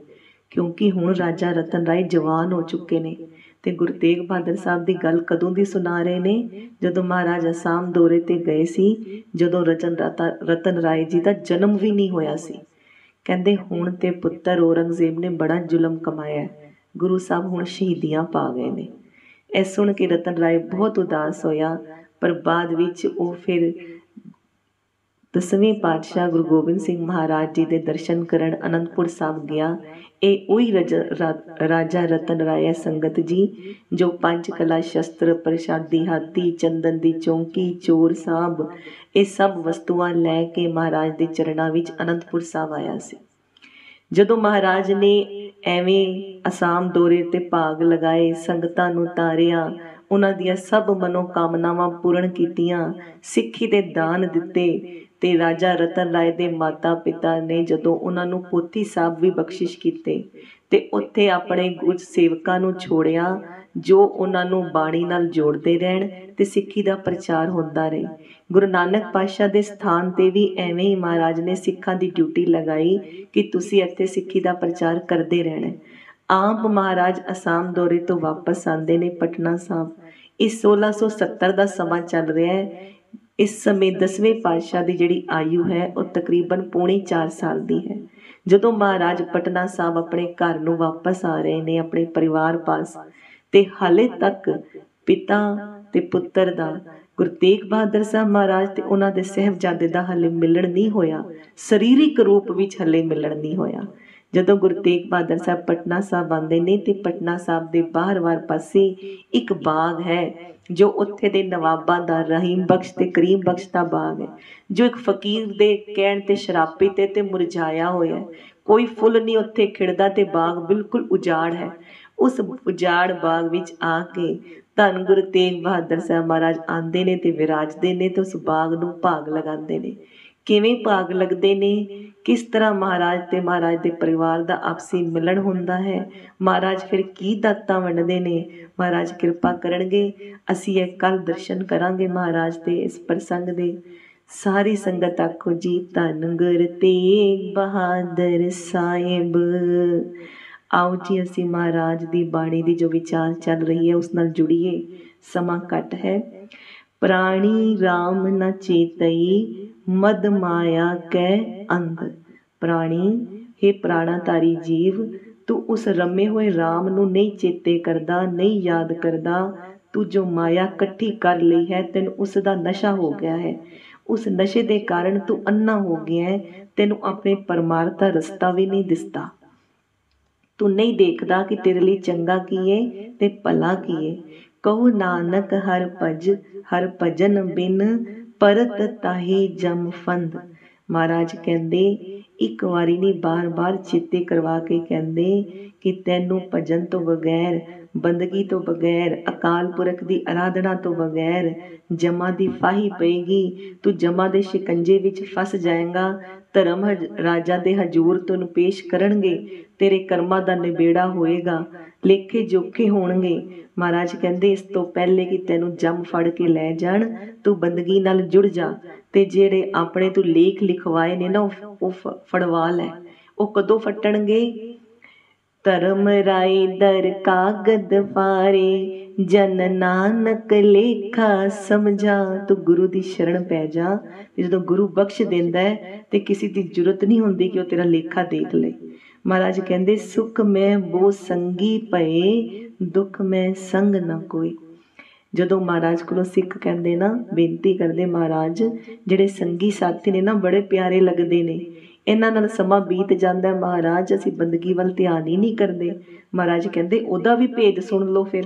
ਕਿਉਂਕਿ ਹੁਣ ਰਾਜਾ ਰਤਨ ਰਾਏ ਜਵਾਨ ਹੋ ਚੁੱਕੇ ਨੇ ਤੇ ਗੁਰੂ ਤੇਗ ਬਹਾਦਰ ਸਾਹਿਬ ਦੀ ਗੱਲ ਕਦੋਂ ਦੀ ਸੁਣਾ ਰਹੇ ਨੇ, ਜਦੋਂ ਮਹਾਰਾਜ ਅਸਾਮ ਦੌਰੇ ਤੇ ਗਏ ਸੀ, ਜਦੋਂ ਰਤਨ ਰਾਏ ਜੀ ਦਾ ਜਨਮ ਵੀ ਨਹੀਂ ਹੋਇਆ ਸੀ। ਕਹਿੰਦੇ ਹੁਣ ਤੇ ਪੁੱਤਰ ਔਰੰਗਜ਼ੇਬ ਨੇ ਬੜਾ ਜ਼ੁਲਮ ਕਮਾਇਆ, ਗੁਰੂ ਸਾਹਿਬ ਹੁਣ ਸ਼ਹੀਦੀਆਂ ਪਾ ਗਏ ਨੇ। ਇਹ ਸੁਣ ਕੇ ਰਤਨ ਰਾਏ ਬਹੁਤ ਉਦਾਸ ਹੋਇਆ, ਪਰ ਬਾਅਦ ਵਿੱਚ ਉਹ ਫਿਰ 10ਵੇਂ ਪਾਤਸ਼ਾਹ ਗੁਰੂ ਗੋਬਿੰਦ ਸਿੰਘ ਮਹਾਰਾਜ ਜੀ ਦੇ ਦਰਸ਼ਨ ਕਰਨ ਅਨੰਦਪੁਰ ਸਾਹਿਬ ਗਿਆ। ਇਹ ਉਹੀ ਰਾਜਾ ਰਤਨ ਰਾਏ ਸੰਗਤ ਜੀ ਜੋ 5 ਕਲਾ ਸ਼ਸਤਰ, ਪ੍ਰਸ਼ਾਦੀ ਹਾਥੀ, ਚੰਦਨ ਦੀ ਚੌਂਕੀ, ਚੋਰ ਸਾਹਿਬ, ਇਹ ਸਭ ਵਸਤੂਆਂ ਲੈ ਕੇ ਮਹਾਰਾਜ ਦੇ ਚਰਨਾਂ ਵਿੱਚ ਅਨੰਦਪੁਰ ਸਾਹਿਬ ਆਇਆ ਸੀ। ਜਦੋਂ ਮਹਾਰਾਜ ਨੇ ਐਵੇਂ ਅਸਾਮ ਦੌਰੇ ਤੇ ਭਾਗ ਲਗਾਏ, ਸੰਗਤਾਂ ਨੂੰ ਤਾਰਿਆ, ਉਹਨਾਂ ਦੀਆਂ ਸਭ ਮਨੋਕਾਮਨਾਵਾਂ ਪੂਰਨ ਕੀਤੀਆਂ, ਸਿੱਖੀ ਦੇ ਦਾਨ ਦਿੱਤੇ, ਤੇ ਰਾਜਾ ਰਤਨ ਰਾਏ ਦੇ ਮਾਤਾ ਪਿਤਾ ਨੇ ਜਦੋਂ ਉਹਨਾਂ ਨੂੰ ਪੋਥੀ ਸਾਹਿਬ ਵੀ ਬਖਸ਼ਿਸ਼ ਕੀਤੇ ਤੇ ਉੱਥੇ ਆਪਣੇ ਕੁਝ ਸੇਵਕਾਂ ਨੂੰ ਛੋੜਿਆ ਜੋ ਉਹਨਾਂ ਨੂੰ ਬਾਣੀ ਨਾਲ ਜੋੜਦੇ ਰਹਿਣ ਤੇ ਸਿੱਖੀ ਦਾ ਪ੍ਰਚਾਰ ਹੁੰਦਾ ਰਹੇ। ਗੁਰੂ ਨਾਨਕ ਪਾਤਸ਼ਾਹ ਦੇ ਸਥਾਨ ਤੇ ਵੀ ਐਵੇਂ ਹੀ ਮਹਾਰਾਜ ਨੇ ਸਿੱਖਾਂ ਦੀ ਡਿਊਟੀ ਲਗਾਈ ਕਿ ਤੁਸੀਂ ਇੱਥੇ ਸਿੱਖੀ ਦਾ ਪ੍ਰਚਾਰ ਕਰਦੇ ਰਹਿਣਾ। ਆਪ ਮਹਾਰਾਜ ਅਸਾਮ ਦੌਰੇ ਤੋਂ ਵਾਪਸ ਆਉਂਦੇ ਨੇ ਪਟਨਾ ਸਾਹਿਬ। ਇਹ 1670 ਦਾ ਸਮਾਂ ਚੱਲ ਰਿਹਾ ਹੈ। ਇਸ ਸਮੇਂ 10ਵੇਂ ਪਾਤਸ਼ਾਹ ਦੀ ਜਿਹੜੀ ਆਯੂ ਹੈ ਉਹ ਤਕਰੀਬਨ ਪੌਣੇ 4 ਸਾਲ ਦੀ ਹੈ। ਜਦੋਂ ਮਹਾਰਾਜ ਪਟਨਾ ਸਾਹਿਬ ਆਪਣੇ ਘਰ ਨੂੰ ਵਾਪਸ ਆ ਰਹੇ ਨੇ, ਆਪਣੇ ਪਰਿਵਾਰ ਪਾਸ, ਤੇ ਹਾਲੇ ਤੱਕ ਪਿਤਾ ਤੇ ਪੁੱਤਰ ਦਾ, ਗੁਰੂ ਤੇਗ ਬਹਾਦਰ ਸਾਹਿਬ ਮਹਾਰਾਜ ਤੇ ਉਹਨਾਂ ਦੇ ਸਾਹਿਬਜ਼ਾਦੇ ਦਾ ਹਾਲੇ ਮਿਲਣ ਨਹੀਂ ਹੋਇਆ, ਸਰੀਰਕ ਰੂਪ ਵਿੱਚ ਹਾਲੇ ਮਿਲਣ ਨਹੀਂ ਹੋਇਆ। ਜਦੋਂ ਗੁਰੂ ਤੇਗ ਬਹਾਦਰ ਸਾਹਿਬ ਪਟਨਾ ਸਾਹਿਬ ਆਉਂਦੇ ਨੇ ਤੇ ਪਟਨਾ ਸਾਹਿਬ ਦੇ ਬਾਹਰ ਪਾਸੇ ਇੱਕ ਬਾਗ ਹੈ ਜੋ ਉੱਥੇ ਦੇ ਨਵਾਬਾਂ ਦਾ, ਰਹੀਮ ਬਖਸ਼ ਤੇ ਕਰੀਮ ਬਖਸ਼ ਦਾ ਬਾਗ ਹੈ, ਜੋ ਇੱਕ ਫਕੀਰ ਦੇ ਕਹਿਣ ਤੇ ਸ਼ਰਾਬੀ ਤੇ ਮੁਰਝਾਇਆ ਹੋਇਆ ਹੈ। ਕੋਈ ਫੁੱਲ ਨਹੀਂ ਉੱਥੇ ਖਿੜਦਾ ਤੇ ਬਾਗ ਬਿਲਕੁਲ ਉਜਾੜ ਹੈ। ਉਸ ਉਜਾੜ ਬਾਗ ਵਿੱਚ ਆ ਕੇ ਧੰਨ ਗੁਰੂ ਤੇਗ ਬਹਾਦਰ ਸਾਹਿਬ ਮਹਾਰਾਜ ਆਉਂਦੇ ਨੇ ਤੇ ਵਿਰਾਜਦੇ ਨੇ ਤੇ ਉਸ ਬਾਗ ਨੂੰ ਭਾਗ ਲਗਾਉਂਦੇ ਨੇ। ਕਿਵੇਂ ਭਾਗ ਲੱਗਦੇ ਨੇ, ਕਿਸ ਤਰ੍ਹਾਂ ਮਹਾਰਾਜ ਤੇ ਮਹਾਰਾਜ ਦੇ ਪਰਿਵਾਰ ਦਾ ਆਪਸੀ ਮਿਲਣ ਹੁੰਦਾ ਹੈ, ਮਹਾਰਾਜ ਫਿਰ ਕੀ ਦਾਤਾਂ ਵੰਡਦੇ ਨੇ, ਮਹਾਰਾਜ ਕਿਰਪਾ ਕਰਨਗੇ। ਅਸੀਂ ਇਹ ਕੱਲ ਦਰਸ਼ਨ ਕਰਾਂਗੇ ਮਹਾਰਾਜ ਦੇ ਇਸ ਪ੍ਰਸੰਗ ਦੇ। ਸਾਰੀ ਸੰਗਤ ਆਖੋ ਜੀ, ਧੰਨ ਗੁਰੂ ਤੇਗ ਬਹਾਦਰ ਸਾਹਿਬ। ਆਓ ਜੀ ਅਸੀਂ ਮਹਾਰਾਜ ਦੀ ਬਾਣੀ ਦੀ ਜੋ ਵਿਚਾਰ ਚੱਲ ਰਹੀ ਹੈ ਉਸ ਨਾਲ ਜੁੜੀਏ। ਸਮਾਂ ਘੱਟ ਹੈ। ਪ੍ਰਾਣੀ ਰਾਮ ਨ ਚੇਤਈ, ਮਦ ਮਾਇਆ ਕੈ ਅੰਧ। ਪ੍ਰਾਣੀ, ਹੇ ਪ੍ਰਾਣਾਧਾਰੀ ਜੀਵ, ਤੂੰ ਉਸ ਰਮੇ ਹੋਏ ਰਾਮ ਨੂੰ ਨਹੀਂ ਚੇਤੇ ਕਰਦਾ, ਨਹੀਂ ਯਾਦ ਕਰਦਾ, ਤੂੰ ਜੋ ਮਾਇਆ ਇਕੱਠੀ ਕਰ ਲਈ ਹੈ ਤੈਨੂੰ ਉਸ ਦਾ ਨਸ਼ਾ ਹੋ ਗਿਆ ਹੈ। ਉਸ ਨਸ਼ੇ ਦੇ ਕਾਰਨ ਤੂੰ ਅੰਨਾ ਹੋ ਗਿਆ ਹੈ। ਤੈਨੂੰ ਆਪਣੇ ਪਰਮਾਰਥ ਦਾ ਰਸਤਾ ਵੀ ਨਹੀਂ ਦਿਸਦਾ। ਤੂੰ ਨਹੀਂ ਦੇਖਦਾ ਕਿ ਤੇਰੇ ਲਈ ਚੰਗਾ ਕੀ ਏ ਤੇ ਭਲਾ ਕੀ ਏ। ਕਹੋ ਨਾਨਕ ਹਰ ਭਜਨ ਬਿਨ ਪਰਤ ਤਾਹੀ ਜਮ ਫੰਦ। ਮਹਾਰਾਜ ਕਹਿੰਦੇ ਇੱਕ ਵਾਰੀ ਨਹੀਂ ਬਾਰ-ਬਾਰ ਚੇਤੇ ਕਰਵਾ ਕੇ ਕਹਿੰਦੇ ਕਿ ਤੈਨੂੰ ਭਜਨ ਤੋਂ ਬਗੈਰ, ਬੰਦਗੀ ਤੋਂ ਬਗੈਰ, ਅਕਾਲ ਪੁਰਖ ਦੀ ਆਰਾਧਨਾ ਤੋਂ ਬਗੈਰ ਜਮਾਂ ਦੀ ਫਾਹੀ ਪਏਗੀ। ਤੂੰ ਜਮਾਂ ਦੇ ਸ਼ਿਕੰਜੇ ਵਿੱਚ ਫਸ ਜਾਏਗਾ। ਧਰਮ ਰਾਜਾ ਦੇ ਹਜ਼ੂਰ ਤੈਨੂੰ ਪੇਸ਼ ਕਰਨਗੇ। ਤੇਰੇ ਕਰਮਾਂ ਦਾ ਨਿਬੇੜਾ ਹੋਏਗਾ, ਲੇਖੇ ਜੋਖੇ ਹੋਣਗੇ। ਮਹਾਰਾਜ ਕਹਿੰਦੇ ਇਸ ਤੋਂ ਪਹਿਲੇ ਕਿ ਤੈਨੂੰ ਜੰਮ ਫੜ ਕੇ ਲੈ ਜਾਣ, ਤੂੰ ਬੰਦਗੀ ਨਾਲ ਜੁੜ ਜਾ ਤੇ ਜਿਹੜੇ ਆਪਣੇ ਤੂੰ ਲੇਖ ਲਿਖਵਾਏ ਨੇ ਨਾ ਉਹ ਫੜਵਾ ਲੈ। ਉਹ ਕਦੋਂ ਫਟਣਗੇ? ਧਰਮ ਰਾਏ ਦਰ ਕਾਗਦ ਫਾਰੇ, ਜਨ ਨਾਨਕ ਲੇਖਾ ਸਮਝਾ। ਤੂੰ ਗੁਰੂ ਦੀ ਸ਼ਰਨ ਪੈ ਜਾ। ਤੇ ਜਦੋਂ ਗੁਰੂ ਬਖਸ਼ ਦਿੰਦਾ ਹੈ ਤੇ ਕਿਸੇ ਦੀ ਜ਼ਰੂਰਤ ਨਹੀਂ ਹੁੰਦੀ ਕਿ ਉਹ ਤੇਰਾ ਲੇਖਾ ਦੇਖ ਲੈ। ਮਹਾਰਾਜ ਕਹਿੰਦੇ ਸੁਖ ਮੈਂ ਬੋ ਸੰਗੀ ਪਏ, ਦੁੱਖ ਮੈਂ ਸੰਗ ਨਾ ਕੋਈ। ਜਦੋਂ ਮਹਾਰਾਜ ਕੋਲੋਂ ਸਿੱਖ ਕਹਿੰਦੇ ਨਾ, ਬੇਨਤੀ ਕਰਦੇ ਮਹਾਰਾਜ ਜਿਹੜੇ ਸੰਗੀ ਸਾਥੀ ਨੇ ਨਾ ਬੜੇ ਪਿਆਰੇ ਲੱਗਦੇ ਨੇ, ਇਹਨਾਂ ਨਾਲ ਸਮਾਂ ਬੀਤ ਜਾਂਦਾ ਮਹਾਰਾਜ, ਅਸੀਂ ਬੰਦਗੀ ਵੱਲ ਧਿਆਨ ਹੀ ਨਹੀਂ ਕਰਦੇ। ਮਹਾਰਾਜ ਕਹਿੰਦੇ ਉਹਦਾ ਵੀ ਭੇਦ ਸੁਣ ਲਓ। ਫਿਰ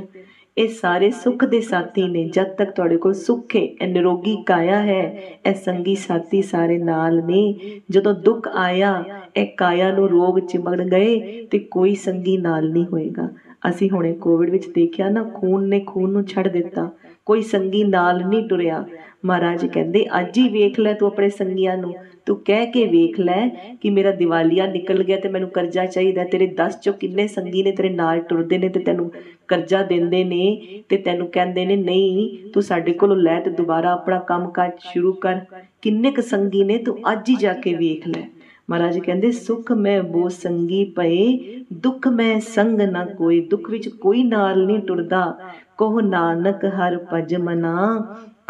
ਇਹ ਸਾਰੇ ਸੁੱਖ ਦੇ ਸਾਥੀ ਨੇ। ਜਦ ਤੱਕ ਤੁਹਾਡੇ ਕੋਲ ਸੁੱਖ ਹੈ, ਇਹ ਨਿਰੋਗੀ ਕਾਇਆ ਹੈ, ਇਹ ਸੰਗੀ ਸਾਥੀ ਸਾਰੇ ਨਾਲ ਨੇ। ਜਦੋਂ ਦੁੱਖ ਆਇਆ ਇਹ ਕਾਇਆ ਨੂੰ ਰੋਗ ਚਿਮੜ ਗਏ ਤੇ ਕੋਈ ਸੰਗੀ ਨਾਲ ਨਹੀਂ ਹੋਏਗਾ। ਅਸੀਂ ਹੁਣੇ ਕੋਵਿਡ ਵਿੱਚ ਦੇਖਿਆ ਨਾ, ਖੂਨ ਨੇ ਖੂਨ ਨੂੰ ਛੱਡ ਦਿੱਤਾ, ਕੋਈ ਸੰਗੀ ਨਾਲ ਨਹੀਂ ਟੁਰਿਆ। ਮਹਾਰਾਜ ਕਹਿੰਦੇ ਅੱਜ ਹੀ ਵੇਖ ਲੈ ਤੂੰ ਆਪਣੇ ਸੰਗੀਆਂ ਨੂੰ, ਤੂੰ ਕਹਿ ਕੇ ਵੇਖ ਲੈ ਕਿ ਮੇਰਾ ਦਿਵਾਲੀਆ ਨਿਕਲ ਗਿਆ ਤੇ ਮੈਨੂੰ ਕਰਜ਼ਾ ਚਾਹੀਦਾ। ਤੇਰੇ 10 ਚੋਂ ਕਿੰਨੇ ਸੰਗੀ ਨੇ ਤੇਰੇ ਨਾਲ ਟੁਰਦੇ ਨੇ ਤੇ ਤੈਨੂੰ ਕਰਜ਼ਾ ਦਿੰਦੇ ਨੇ ਤੇ ਤੈਨੂੰ ਕਹਿੰਦੇ ਨੇ ਨਹੀਂ ਤੂੰ ਸਾਡੇ ਕੋਲੋਂ ਲੈ ਤੇ ਦੁਬਾਰਾ ਆਪਣਾ ਕੰਮ ਕਾਜ ਸ਼ੁਰੂ ਕਰ। ਕਿੰਨੇ ਕੁ ਸੰਗੀ ਨੇ, ਤੂੰ ਅੱਜ ਹੀ ਜਾ ਕੇ ਵੇਖ ਲੈ। ਮਹਾਰਾਜ ਕਹਿੰਦੇ ਸੁਖ ਮੈਂ ਬੋ ਸੰਗੀ ਪਏ, ਦੁੱਖ ਮੈਂ ਸੰਗ ਨਾ ਕੋਈ। ਦੁੱਖ ਵਿੱਚ ਕੋਈ ਨਾਲ ਨਹੀਂ ਟੁਰਦਾ। ਕਹੋ ਨਾਨਕ ਹਰ ਭਜ ਮਨਾ,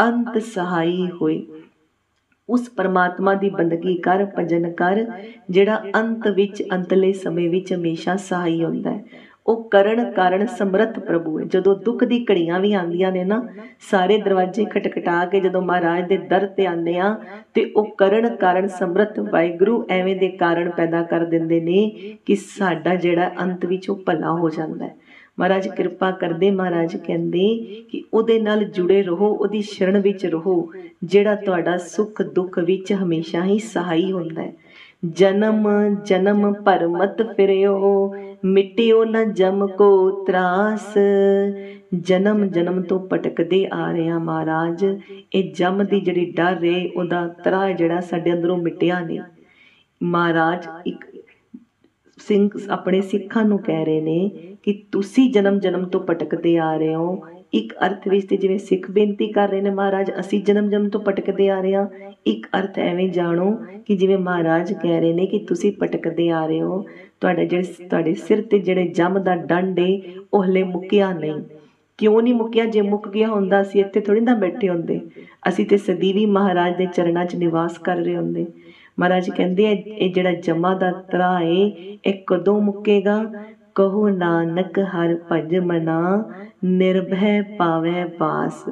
ਅੰਤ ਸਹਾਈ ਹੋਏ। ਉਸ ਪਰਮਾਤਮਾ ਦੀ ਬੰਦਗੀ ਕਰ, ਭਜਨ ਕਰ, ਜਿਹੜਾ ਅੰਤ ਵਿੱਚ, ਅੰਤਲੇ ਸਮੇਂ ਵਿੱਚ ਹਮੇਸ਼ਾ ਸਹਾਈ ਹੁੰਦਾ ਹੈ। ਉਹ ਕਰਨ ਕਾਰਨ ਸਮਰੱਥ ਪ੍ਰਭੂ ਹੈ। ਜਦੋਂ ਦੁੱਖ ਦੀ ਘੜੀਆਂ ਵੀ ਆਉਂਦੀਆਂ ਨੇ ਨਾ, ਸਾਰੇ ਦਰਵਾਜ਼ੇ ਖਟਖਟਾ ਕੇ ਜਦੋਂ ਮਹਾਰਾਜ ਦੇ ਦਰ ਤੇ ਆਉਂਦੇ ਆ ਤੇ ਉਹ ਕਰਨ ਕਾਰਨ ਸਮਰੱਥ ਵਾਹਿਗੁਰੂ ਐਵੇਂ ਦੇ ਕਾਰਨ ਪੈਦਾ ਕਰ ਦਿੰਦੇ ਨੇ ਕਿ ਸਾਡਾ ਜਿਹੜਾ ਅੰਤ ਵਿੱਚ ਉਹ ਭਲਾ ਹੋ ਜਾਂਦਾ ਹੈ। ਮਹਾਰਾਜ ਕਿਰਪਾ ਕਰਦੇ। ਮਹਾਰਾਜ ਕਹਿੰਦੇ ਕਿ ਉਹਦੇ ਨਾਲ ਜੁੜੇ ਰਹੋ, ਉਹਦੀ ਸ਼ਰਨ ਵਿੱਚ ਰਹੋ, ਜਿਹੜਾ ਤੁਹਾਡਾ ਸੁੱਖ ਦੁੱਖ ਵਿੱਚ ਹਮੇਸ਼ਾ ਹੀ ਸਹਾਈ ਹੁੰਦਾ ਹੈ। ਜਨਮ ਜਨਮ ਭਰ ਮਤ ਫਿਰਿਓ, ਮਿਟਿਓ ਨਾ ਜਮ ਕੋ ਤਰਾਸ। ਜਨਮ ਜਨਮ ਤੋਂ ਭਟਕਦੇ ਆ ਰਹੇ ਹਾਂ ਮਹਾਰਾਜ। ਇਹ ਜਮ ਦੀ ਜਿਹੜੀ ਡਰ ਏ, ਉਹਦਾ ਤਰਾ ਜਿਹੜਾ ਸਾਡੇ ਅੰਦਰੋਂ ਮਿਟਿਆ ਨਹੀਂ। ਮਹਾਰਾਜ ਇੱਕ ਸਿੰਘ ਆਪਣੇ ਸਿੱਖਾਂ ਨੂੰ ਕਹਿ ਰਹੇ ਨੇ ਕਿ ਤੁਸੀਂ ਜਨਮ ਜਨਮ ਤੋਂ ਭਟਕਦੇ ਆ ਰਹੇ ਹੋ। ਇੱਕ ਅਰਥ ਵਿੱਚ ਤੇ ਜਿਵੇਂ ਸਿੱਖ ਬੇਨਤੀ ਕਰ ਰਹੇ ਨੇ ਮਹਾਰਾਜ ਅਸੀਂ ਜਨਮ ਜਨਮ ਤੋਂ ਭਟਕਦੇ ਆ ਰਹੇ ਹਾਂ, ਇੱਕ ਅਰਥ ਐਵੇਂ ਜਾਣੋ ਕਿ ਜਿਵੇਂ ਮਹਾਰਾਜ ਕਹਿ ਰਹੇ ਨੇ ਕਿ ਤੁਸੀਂ ਭਟਕਦੇ ਆ ਰਹੇ ਹੋ। ਤੁਹਾਡੇ ਸਿਰ ਤੇ ਜਿਹੜੇ ਜਮ ਦਾ ਡੰਡ ਏ ਉਹ ਹਲੇ ਮੁੱਕਿਆ ਨਹੀਂ। ਕਿਉਂ ਨਹੀਂ ਮੁੱਕਿਆ? ਜੇ ਮੁੱਕ ਗਿਆ ਹੁੰਦਾ ਅਸੀਂ ਇੱਥੇ ਥੋੜ੍ਹੀ ਨਾ ਬੈਠੇ ਹੁੰਦੇ, ਅਸੀਂ ਤੇ ਸਦੀਵੀ ਮਹਾਰਾਜ ਦੇ ਚਰਨਾਂ 'ਚ ਨਿਵਾਸ ਕਰ ਰਹੇ ਹੁੰਦੇ। ਮਹਾਰਾਜ ਕਹਿੰਦੇ ਇਹ ਜਿਹੜਾ ਜਮਾਂ ਦਾ ਤਰਾ ਏ ਇਹ ਕਦੋਂ ਮੁੱਕੇਗਾ? ਕਹੋ ਨਾਨਕ ਹਰ ਭਜ ਮਨਾ, ਨਿਰਭੈ ਪਾਵੈ ਬਾਸ।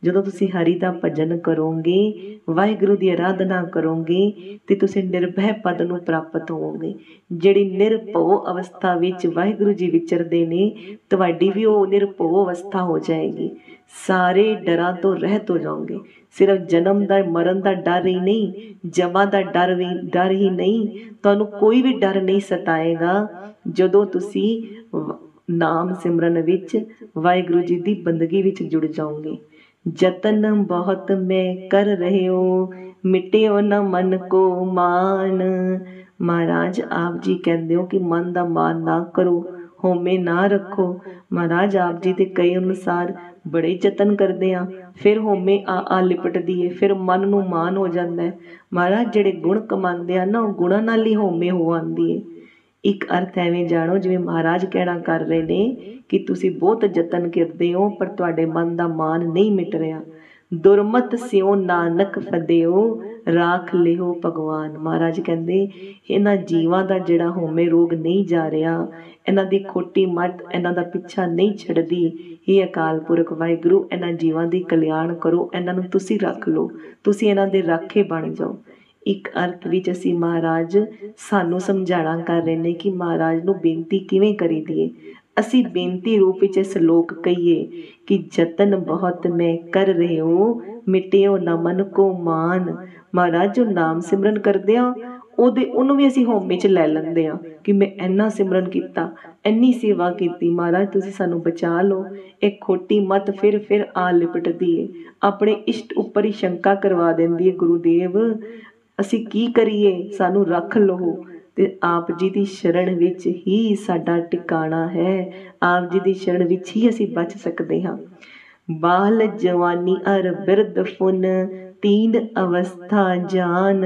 ਜਦੋਂ ਤੁਸੀਂ ਹਰੀ ਦਾ ਭਜਨ ਕਰੋਗੇ, ਵਾਹਿਗੁਰੂ ਦੀ ਆਰਾਧਨਾ ਕਰੋਗੇ ਤੇ ਤੁਸੀਂ ਨਿਰਭੈ ਪਦ ਨੂੰ ਪ੍ਰਾਪਤ ਹੋਵੋਗੇ। ਜਿਹੜੀ ਨਿਰਭਉ ਅਵਸਥਾ ਵਿੱਚ ਵਾਹਿਗੁਰੂ ਜੀ ਵਿਚਰਦੇ ਨੇ, ਤੁਹਾਡੀ ਵੀ ਉਹ ਨਿਰਭਉ ਅਵਸਥਾ ਹੋ ਜਾਏਗੀ। ਸਾਰੇ ਡਰਾਂ ਤੋਂ ਰਹਿਤ ਹੋ ਜਾਓਗੇ। ਸਿਰਫ ਜਨਮ ਦਾ ਮਰਨ ਦਾ ਡਰ ਹੀ ਨਹੀਂ, ਜਮਾਂ ਦਾ ਡਰ ਹੀ ਨਹੀਂ, ਤੁਹਾਨੂੰ ਕੋਈ ਵੀ ਡਰ ਨਹੀਂ ਸਤਾਏਗਾ ਜਦੋਂ ਤੁਸੀਂ ਨਾਮ ਸਿਮਰਨ ਵਿੱਚ ਵਾਹਿਗੁਰੂ ਜੀ ਦੀ ਬੰਦਗੀ ਵਿੱਚ ਜੁੜ ਜਾਓਗੇ। ਜਤਨ ਬਹੁਤ ਮੈਂ ਕਰ ਰਹਿਓ, ਮਿਟਿਓ ਨਾ ਮਨ ਕੋ ਮਾਨ। ਮਹਾਰਾਜ ਆਪ ਜੀ ਕਹਿੰਦੇ ਹੋ ਕਿ ਮਨ ਦਾ ਮਾਨ ਨਾ ਕਰੋ, ਹਉਮੈ ਨਾ ਰੱਖੋ। ਮਹਾਰਾਜ ਆਪ ਜੀ ਦੇ ਕਹੇ ਅਨੁਸਾਰ ਬੜੇ ਯਤਨ ਕਰਦੇ ਆ, ਫਿਰ ਹਉਮੈ ਆ ਲਿਪਟਦੀ ਹੈ, ਫਿਰ ਮਨ ਨੂੰ ਮਾਨ ਹੋ ਜਾਂਦਾ ਹੈ। ਮਹਾਰਾਜ ਜਿਹੜੇ ਗੁਣ ਕਮਾਉਂਦੇ ਆ ਨਾ, ਉਹ ਗੁਣਾਂ ਨਾਲ ਹੀ ਹਉਮੈ ਹੋ ਆਉਂਦੀ ਹੈ। ਇੱਕ ਅਰਥ ਐਵੇਂ ਜਾਣੋ ਜਿਵੇਂ ਮਹਾਰਾਜ ਕਹਿਣਾ ਕਰ ਰਹੇ ਨੇ ਕਿ ਤੁਸੀਂ ਬਹੁਤ ਯਤਨ ਕਰਦੇ ਹੋ ਪਰ ਤੁਹਾਡੇ ਮਨ ਦਾ ਮਾਨ ਨਹੀਂ ਮਿਟ ਰਿਹਾ। ਦੁਰਮਤ ਸਿਓ ਨਾਨਕ ਫਦਿਓ, ਰਾਖ ਲਿਓ ਭਗਵਾਨ। ਮਹਾਰਾਜ ਕਹਿੰਦੇ ਇਹਨਾਂ ਜੀਵਾਂ ਦਾ ਜਿਹੜਾ ਹਉਮੈ ਰੋਗ ਨਹੀਂ ਜਾ ਰਿਹਾ, ਇਹਨਾਂ ਦੀ ਖੋਟੀ ਮੱਤ ਇਹਨਾਂ ਦਾ ਪਿੱਛਾ ਨਹੀਂ ਛੱਡਦੀ। ਇਹ ਅਕਾਲ ਪੁਰਖ ਵਾਹਿਗੁਰੂ ਇਹਨਾਂ ਜੀਵਾਂ ਦੀ ਕਲਿਆਣ ਕਰੋ, ਇਹਨਾਂ ਨੂੰ ਤੁਸੀਂ ਰੱਖ ਲਓ, ਤੁਸੀਂ ਇਹਨਾਂ ਦੇ ਰਾਖੇ ਬਣ ਜਾਓ। ਇੱਕ ਅਰਥ ਵਿੱਚ ਅਸੀਂ ਮਹਾਰਾਜ ਸਾਨੂੰ ਸਮਝਾਣਾ ਕਰ ਰਹੇ ਨੇ ਕਿ ਮਹਾਰਾਜ ਨੂੰ ਬੇਨਤੀ ਕਿਵੇਂ ਕਰੀ ਦੀਏ। ਅਸੀਂ ਬੇਨਤੀ ਰੂਪ ਵਿੱਚ ਇਹ ਸਲੋਕ ਕਹੀਏ ਕਿ ਜਤਨ ਬਹੁਤ ਮੈਂ ਕਰ ਰਹੇ ਹੋ, ਮਿਟਿਓ ਨਾ ਮਨ ਕੋ ਮਾਨ। ਮਹਾਰਾਜ ਜੋ ਨਾਮ ਸਿਮਰਨ ਕਰਦੇ ਆ ਉਹਨੂੰ ਵੀ ਅਸੀਂ ਹਉਮੈ 'ਚ ਲੈ ਲੈਂਦੇ ਹਾਂ ਕਿ ਮੈਂ ਇੰਨਾ ਸਿਮਰਨ ਕੀਤਾ, ਇੰਨੀ ਸੇਵਾ ਕੀਤੀ। ਮਹਾਰਾਜ ਤੁਸੀਂ ਸਾਨੂੰ ਬਚਾ ਲਓ। ਇਹ ਖੋਟੀ ਮੱਤ ਫਿਰ ਆ ਲਿਪਟਦੀ ਏ, ਆਪਣੇ ਇਸ਼ਟ ਉੱਪਰ ਹੀ ਸ਼ੰਕਾ ਕਰਵਾ ਦਿੰਦੀ ਹੈ। ਗੁਰੂਦੇਵ ਅਸੀਂ ਕੀ ਕਰੀਏ, ਸਾਨੂੰ ਰੱਖ ਲਓ। ਤੇ ਆਪ ਜੀ ਦੀ ਸ਼ਰਨ ਵਿੱਚ ਹੀ ਸਾਡਾ ਟਿਕਾਣਾ ਹੈ, ਆਪ ਜੀ ਦੀ ਸ਼ਰਨ ਵਿੱਚ ਹੀ ਅਸੀਂ ਬਚ ਸਕਦੇ ਹਾਂ। ਬਾਲ ਜਵਾਨੀ ਅਰ ਬਿਰਧ ਫੁਨ, ਤੀਨ ਅਵਸਥਾ ਜਾਨ।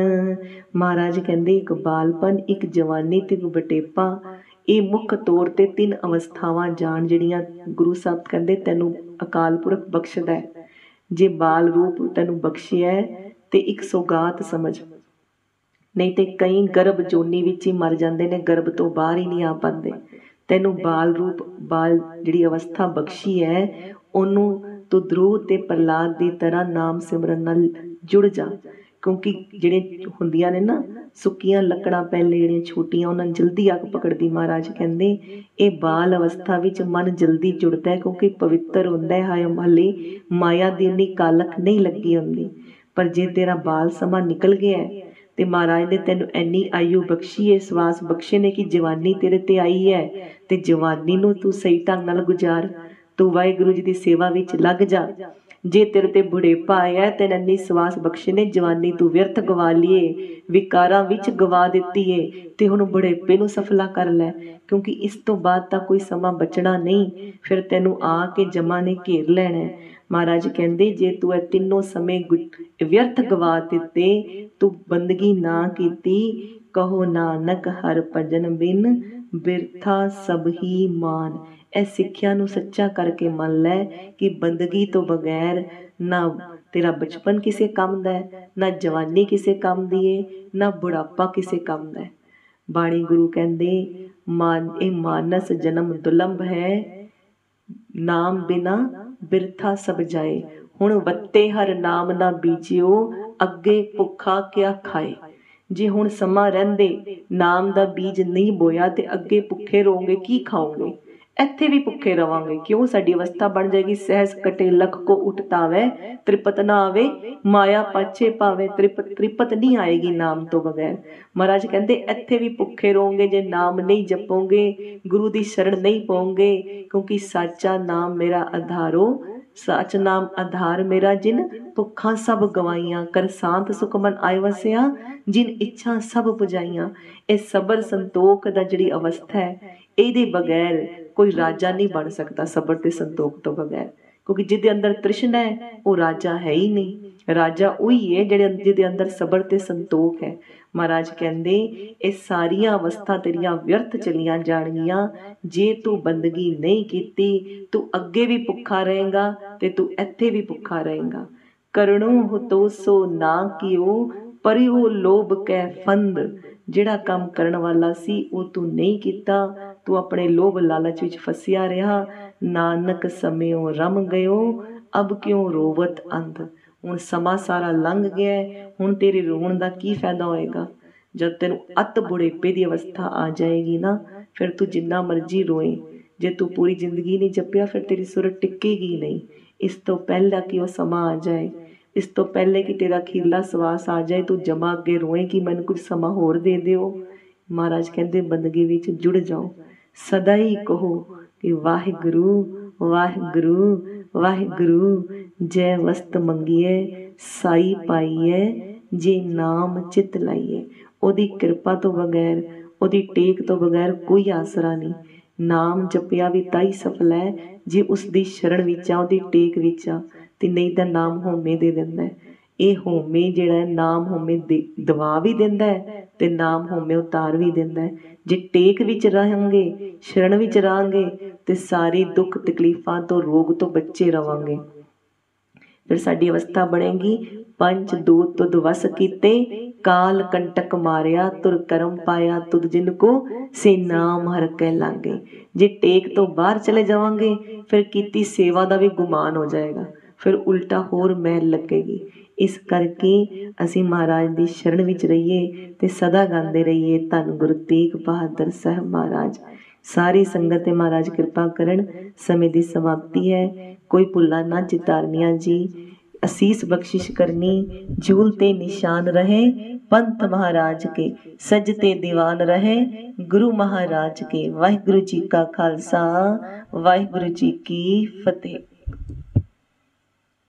ਮਹਾਰਾਜ ਕਹਿੰਦੇ ਇੱਕ ਬਾਲਪਨ, ਇੱਕ ਜਵਾਨੀ ਤੇ ਇੱਕ ਵਡੇਪਾ, ਇਹ ਮੁੱਖ ਤੌਰ ਤੇ 3 ਅਵਸਥਾਵਾਂ ਜਾਣ ਜਿਹੜੀਆਂ ਗੁਰੂ ਸਾਹਿਬ ਕਹਿੰਦੇ ਤੈਨੂੰ ਅਕਾਲ ਪੁਰਖ ਬਖਸ਼ਦਾ ਹੈ। ਜੇ ਬਾਲ ਰੂਪ ਤੈਨੂੰ ਬਖਸ਼ਿਆ ਤੇ ਇੱਕ ਸੌਗਾਤ ਸਮਝ, ਨਹੀਂ ਤੇ ਕਈ ਗਰਭ ਜੋਨੀ ਵਿੱਚ ਹੀ ਮਰ ਜਾਂਦੇ ਨੇ, ਗਰਭ ਤੋਂ ਬਾਹਰ ਹੀ ਨਹੀਂ ਆ ਪਾਉਂਦੇ। ਤੈਨੂੰ ਬਾਲ ਰੂਪ ਬਾਲ ਜਿਹੜੀ ਅਵਸਥਾ ਬਖਸ਼ੀ ਹੈ, ਉਹਨੂੰ ਤੂੰ ਧਰੁਵ ਤੇ ਪ੍ਰਹਲਾਦ ਦੀ ਤਰ੍ਹਾਂ ਨਾਮ ਸਿਮਰਨ ਨਾਲ ਜੁੜ ਜਾ। ਕਿਉਂਕਿ ਜਿਹੜੇ ਹੁੰਦੀਆਂ ਨੇ ਨਾ ਸੁੱਕੀਆਂ ਲੱਕੜਾਂ ਪਹਿਲੇ ਜਿਹੜੀਆਂ ਛੋਟੀਆਂ, ਉਹਨਾਂ ਨੂੰ ਜਲਦੀ ਅੱਗ ਪਕੜਦੀ। ਮਹਾਰਾਜ ਕਹਿੰਦੇ ਇਹ ਬਾਲ ਅਵਸਥਾ ਵਿੱਚ ਮਨ ਜਲਦੀ ਜੁੜਦਾ ਹੈ ਕਿਉਂਕਿ ਪਵਿੱਤਰ ਹੁੰਦਾ ਹੈ, ਹਾਲੇ ਮਾਇਆ ਦੀ ਉਨੀ ਕਾਲਖ ਨਹੀਂ ਲੱਗੀ ਹੁੰਦੀ। ਪਰ ਜੇ ਤੇਰਾ ਬਾਲ ਸਮਾਂ ਨਿਕਲ ਗਿਆ ਤੇ ਮਹਾਰਾਜ ਨੇ ਤੈਨੂੰ ਇੰਨੀ ਆਯੂ ਬਖਸ਼ੀ ਹੈ, ਸਵਾਸ ਬਖਸ਼ੇ ਨੇ ਕਿ ਜਵਾਨੀ ਤੇਰੇ ਤੇ ਆਈ ਹੈ, ਤੇ ਜਵਾਨੀ ਨੂੰ ਤੂੰ ਸਹੀ ਢੰਗ ਨਾਲ ਗੁਜ਼ਾਰ, ਤੂੰ ਵਾਹਿਗੁਰੂ ਜੀ ਦੀ ਸੇਵਾ ਵਿੱਚ ਲੱਗ ਜਾ। ਜੇ ਤੇਰੇ ਤੇ ਬੁਢੇਪਾ ਆਇਆ, ਤੈਨੂੰ ਇੰਨੀ ਸਵਾਸ ਬਖਸ਼ੇ ਨੇ, ਜਵਾਨੀ ਤੂੰ ਵਿਅਰਥ ਗਵਾ ਲਈਏ, ਵਿਕਾਰਾਂ ਵਿੱਚ ਗਵਾ ਦਿੱਤੀ ਏ, ਤੇ ਹੁਣ ਬੁਢੇਪੇ ਨੂੰ ਸਫਲਾ ਕਰ ਲੈ, ਕਿਉਂਕਿ ਇਸ ਤੋਂ ਬਾਅਦ ਤਾਂ ਕੋਈ ਸਮਾਂ ਬਚਣਾ ਨਹੀਂ, ਫਿਰ ਤੈਨੂੰ ਆ ਕੇ ਜਮਾ ਨੇ ਘੇਰ ਲੈਣਾ। ਮਹਾਰਾਜ ਕਹਿੰਦੇ ਜੇ ਤੂੰ ਇਹ ਤਿੰਨੋਂ ਸਮੇਂ ਵਿਅਰਥ ਗਵਾ ਦਿੱਤੇ, ਤੂੰ ਬੰਦਗੀ ਨਾ ਕੀਤੀ, ਕਹੋ ਨਾਨਕ ਹਰ ਭਜਨ ਬਿਨ ਬਿਰਥਾ ਸਭ ਹੀ ਮਾਨ। ਇਹ ਸਿੱਖਿਆ ਨੂੰ ਸੱਚਾ ਕਰਕੇ ਮੰਨ ਲੈ ਕਿ ਬੰਦਗੀ ਤੋਂ ਬਗੈਰ ਨਾ ਤੇਰਾ ਬਚਪਨ ਕਿਸੇ ਕੰਮ ਦਾ ਹੈ, ਨਾ ਜਵਾਨੀ ਕਿਸੇ ਕੰਮ ਦੀ ਏ, ਨਾ ਬੁਢਾਪਾ ਕਿਸੇ ਕੰਮ ਦਾ ਹੈ। ਬਾਣੀ ਗੁਰੂ ਕਹਿੰਦੇ ਇਹ ਮਾਨਸ ਜਨਮ ਦੁਲੰਭ ਹੈ, ਨਾਮ ਬਿਨਾ ਬਿਰਥਾ ਸਭ ਜਾਏ। ਹੁਣ ਵੱਤੇ ਹਰ ਨਾਮ ਨਾ ਬੀਜਿਓ, ਅੱਗੇ ਭੁੱਖਾ ਕਿਆ ਖਾਏ। ਜੇ ਹੁਣ ਸਮਾਂ ਰਹਿੰਦੇ ਨਾਮ ਦਾ ਬੀਜ ਨਹੀਂ ਬੋਇਆ ਤੇ ਅੱਗੇ ਭੁੱਖੇ ਰਹੋਗੇ, ਕੀ ਖਾਓਗੇ? ਇੱਥੇ ਵੀ ਭੁੱਖੇ ਰਵਾਂਗੇ। ਕਿਉਂ? ਸਾਡੀ ਅਵਸਥਾ ਬਣ ਜਾਏਗੀ ਸਹਿਜ ਕਟੇ ਲਖ ਕੋ ਉਠਤਾਵੇ, ਤ੍ਰਿਪਤ ਨਾ ਆਵੇ ਮਾਇਆ ਪਾਛੇ ਪਾਵੇ। ਤ੍ਰਿਪਤ ਨਹੀਂ ਆਏਗੀ ਨਾਮ ਤੋਂ ਬਗੈਰ। ਮਹਾਰਾਜ ਕਹਿੰਦੇ ਇੱਥੇ ਵੀ ਭੁੱਖੇ ਰਹੋਗੇ ਜੇ ਨਾਮ ਨਹੀਂ ਜਪੋਗੇ, ਗੁਰੂ ਦੀ ਸ਼ਰਨ ਨਹੀਂ ਪਾਓਗੇ। ਕਿਉਂਕਿ ਸਾਚਾ ਨਾਮ ਮੇਰਾ ਆਧਾਰੋ, ਸੱਚ ਨਾਮ ਆਧਾਰ ਮੇਰਾ, ਜਿਨ ਭੁੱਖਾਂ ਸਭ ਗਵਾਈਆਂ, ਕਰ ਸਾਂਤ ਸੁਖ ਮਨ ਆਇ ਵਸਿਆ, ਜਿਨ ਇੱਛਾ ਸਭ ਪੁਜਾਈਆਂ। ਇਹ ਸਬਰ ਸੰਤੋਖ ਦਾ ਜਿਹੜੀ ਅਵਸਥਾ ਹੈ, ਇਹਦੇ ਬਗੈਰ ਕੋਈ ਰਾਜਾ ਨਹੀਂ ਬਣ ਸਕਦਾ, ਸਬਰ ਤੇ ਸੰਤੋਖ ਤੋਂ ਬਗੈਰ। ਕਿਉਂਕਿ ਜਿਹਦੇ ਅੰਦਰ ਤ੍ਰਿਸ਼ਨਾ ਹੈ ਉਹ ਰਾਜਾ ਹੈ ਹੀ ਨਹੀਂ। ਰਾਜਾ ਉਹੀ ਹੈ ਜਿਹਦੇ ਅੰਦਰ ਸਬਰ ਤੇ ਸੰਤੋਖ ਹੈ। ਮਹਾਰਾਜ ਕਹਿੰਦੇ ਇਹ ਸਾਰੀਆਂ ਅਵਸਥਾ ਤੇਰੀਆਂ ਵਿਅਰਥ ਚਲੀਆਂ ਜਾਣਗੀਆਂ ਜੇ ਤੂੰ ਬੰਦਗੀ ਨਹੀਂ ਕੀਤੀ। ਤੂੰ ਅੱਗੇ ਵੀ ਭੁੱਖਾ ਰਹੇਗਾ ਤੇ ਤੂੰ ਇੱਥੇ ਵੀ ਭੁੱਖਾ ਰਹੇਗਾ। ਕਰਣੋ ਹੁਤੋ ਸੋ ਨਾ ਕੀਓ, ਪਰਿਓ ਲੋਭ ਕੈ ਫੰਦ। ਜਿਹੜਾ ਕੰਮ ਕਰਨ ਵਾਲਾ ਸੀ ਉਹ ਤੂੰ ਨਹੀਂ ਕੀਤਾ, ਤੂੰ ਆਪਣੇ ਲੋਭ ਲਾਲਚ ਵਿੱਚ ਫਸਿਆ ਰਿਹਾ। ਨਾਨਕ ਸਮਿਓ ਰਮ ਗਇਓ, ਅਬ ਕਿਉਂ ਰੋਵਤ ਅੰਧ। ਹੁਣ ਸਮਾਂ ਸਾਰਾ ਲੰਘ ਗਿਆ, ਹੁਣ ਤੇਰੇ ਰੋਣ ਦਾ ਕੀ ਫਾਇਦਾ ਹੋਏਗਾ? ਜਦ ਤੈਨੂੰ ਅੱਤ ਬੁਢੇਪੇ ਦੀ ਅਵਸਥਾ ਆ ਜਾਏਗੀ ਨਾ, ਫਿਰ ਤੂੰ ਜਿੰਨਾ ਮਰਜ਼ੀ ਰੋਏ। ਜੇ ਤੂੰ ਪੂਰੀ ਜ਼ਿੰਦਗੀ ਨਹੀਂ ਜਪਿਆ ਫਿਰ ਤੇਰੀ ਸੁਰਤ ਟਿਕੇਗੀ ਨਹੀਂ। ਇਸ ਤੋਂ ਪਹਿਲਾਂ ਕਿ ਉਹ ਸਮਾਂ ਆ ਜਾਏ, ਇਸ ਤੋਂ ਪਹਿਲੇ ਕਿ ਤੇਰਾ ਅਖੀਰਲਾ ਸਵਾਸ ਆ ਜਾਏ, ਤੂੰ ਜਮਾ ਅੱਗੇ ਰੋਏ ਕਿ ਮੈਨੂੰ ਕੁਝ ਸਮਾਂ ਹੋਰ ਦੇ ਦਿਓ। ਮਹਾਰਾਜ ਕਹਿੰਦੇ ਬੰਦਗੀ ਵਿੱਚ ਜੁੜ ਜਾਓ, ਸਦਾ ਹੀ ਕਹੋ ਕਿ ਵਾਹਿਗੁਰੂ ਵਾਹਿਗੁਰੂ ਵਾਹਿਗੁਰੂ। ਜੈ ਵਸਤ ਮੰਗੀਏ ਸਾਈ ਪਾਈਏ, ਜੇ ਨਾਮ ਚਿੱਤ ਲਾਈਏ। ਉਹਦੀ ਕਿਰਪਾ ਤੋਂ ਬਗੈਰ, ਉਹਦੀ ਟੇਕ ਤੋਂ ਬਗੈਰ ਕੋਈ ਆਸਰਾ ਨਹੀਂ। ਨਾਮ ਜਪਿਆ ਵੀ ਤਾਂ ਹੀ ਸਫਲ ਹੈ ਜੇ ਉਸ ਦੀ ਸ਼ਰਨ ਵਿੱਚ ਆ, ਉਹਦੀ ਟੇਕ ਵਿੱਚ ਆ, ਤੇ ਨਹੀਂ ਤਾਂ ਨਾਮ ਹਉਮੈ ਦੇ ਦਿੰਦਾ। ਇਹ ਹਉਮੈ ਜਿਹੜਾ ਹੈ, ਨਾਮ ਹਉਮੈ ਦਵਾ ਵੀ ਦਿੰਦਾ ਹੈ ਤੇ ਨਾਮ ਹਉਮੈ ਉਤਾਰ ਵੀ ਦਿੰਦਾ ਹੈ। ਜੇ ਟੇਕ ਵਿੱਚ ਰਹਾਂਗੇ, ਸ਼ਰਨ ਵਿੱਚ ਰਹਾਂਗੇ ਤੇ ਸਾਰੇ ਦੁੱਖ ਤਕਲੀਫਾਂ ਤੋਂ, ਰੋਗ ਤੋਂ ਬੱਚੇ ਰਵਾਂਗੇ। ਫਿਰ ਸਾਡੀ ਅਵਸਥਾ ਬਣੇਗੀ पंच दूत तुद वस कीते, काल कंटक मारिया तुर करम पाया, तुद जिनको से नाम हर कै लागे। जे टेक तो बाहर चले जावांगे फिर कीती सेवा का भी गुमान हो जाएगा, फिर उल्टा होर मैल लगेगी। इस करके ਅਸੀਂ महाराज ਦੀ शरण ਵਿੱਚ रहिए ਤੇ सदा गाते रहिए धन गुरु तेग बहादुर साहब महाराज। सारी संगत ते महाराज कृपा करन। समय की समाप्ति है, कोई भुला ना चितारनिया जी। असीस बख्शिश करनी, झूलते निशान रहे पंथ महाराज के, सजते दीवान रहे गुरु महाराज के। वाहिगुरु जी का खालसा, वाहिगुरु जी की फतेह।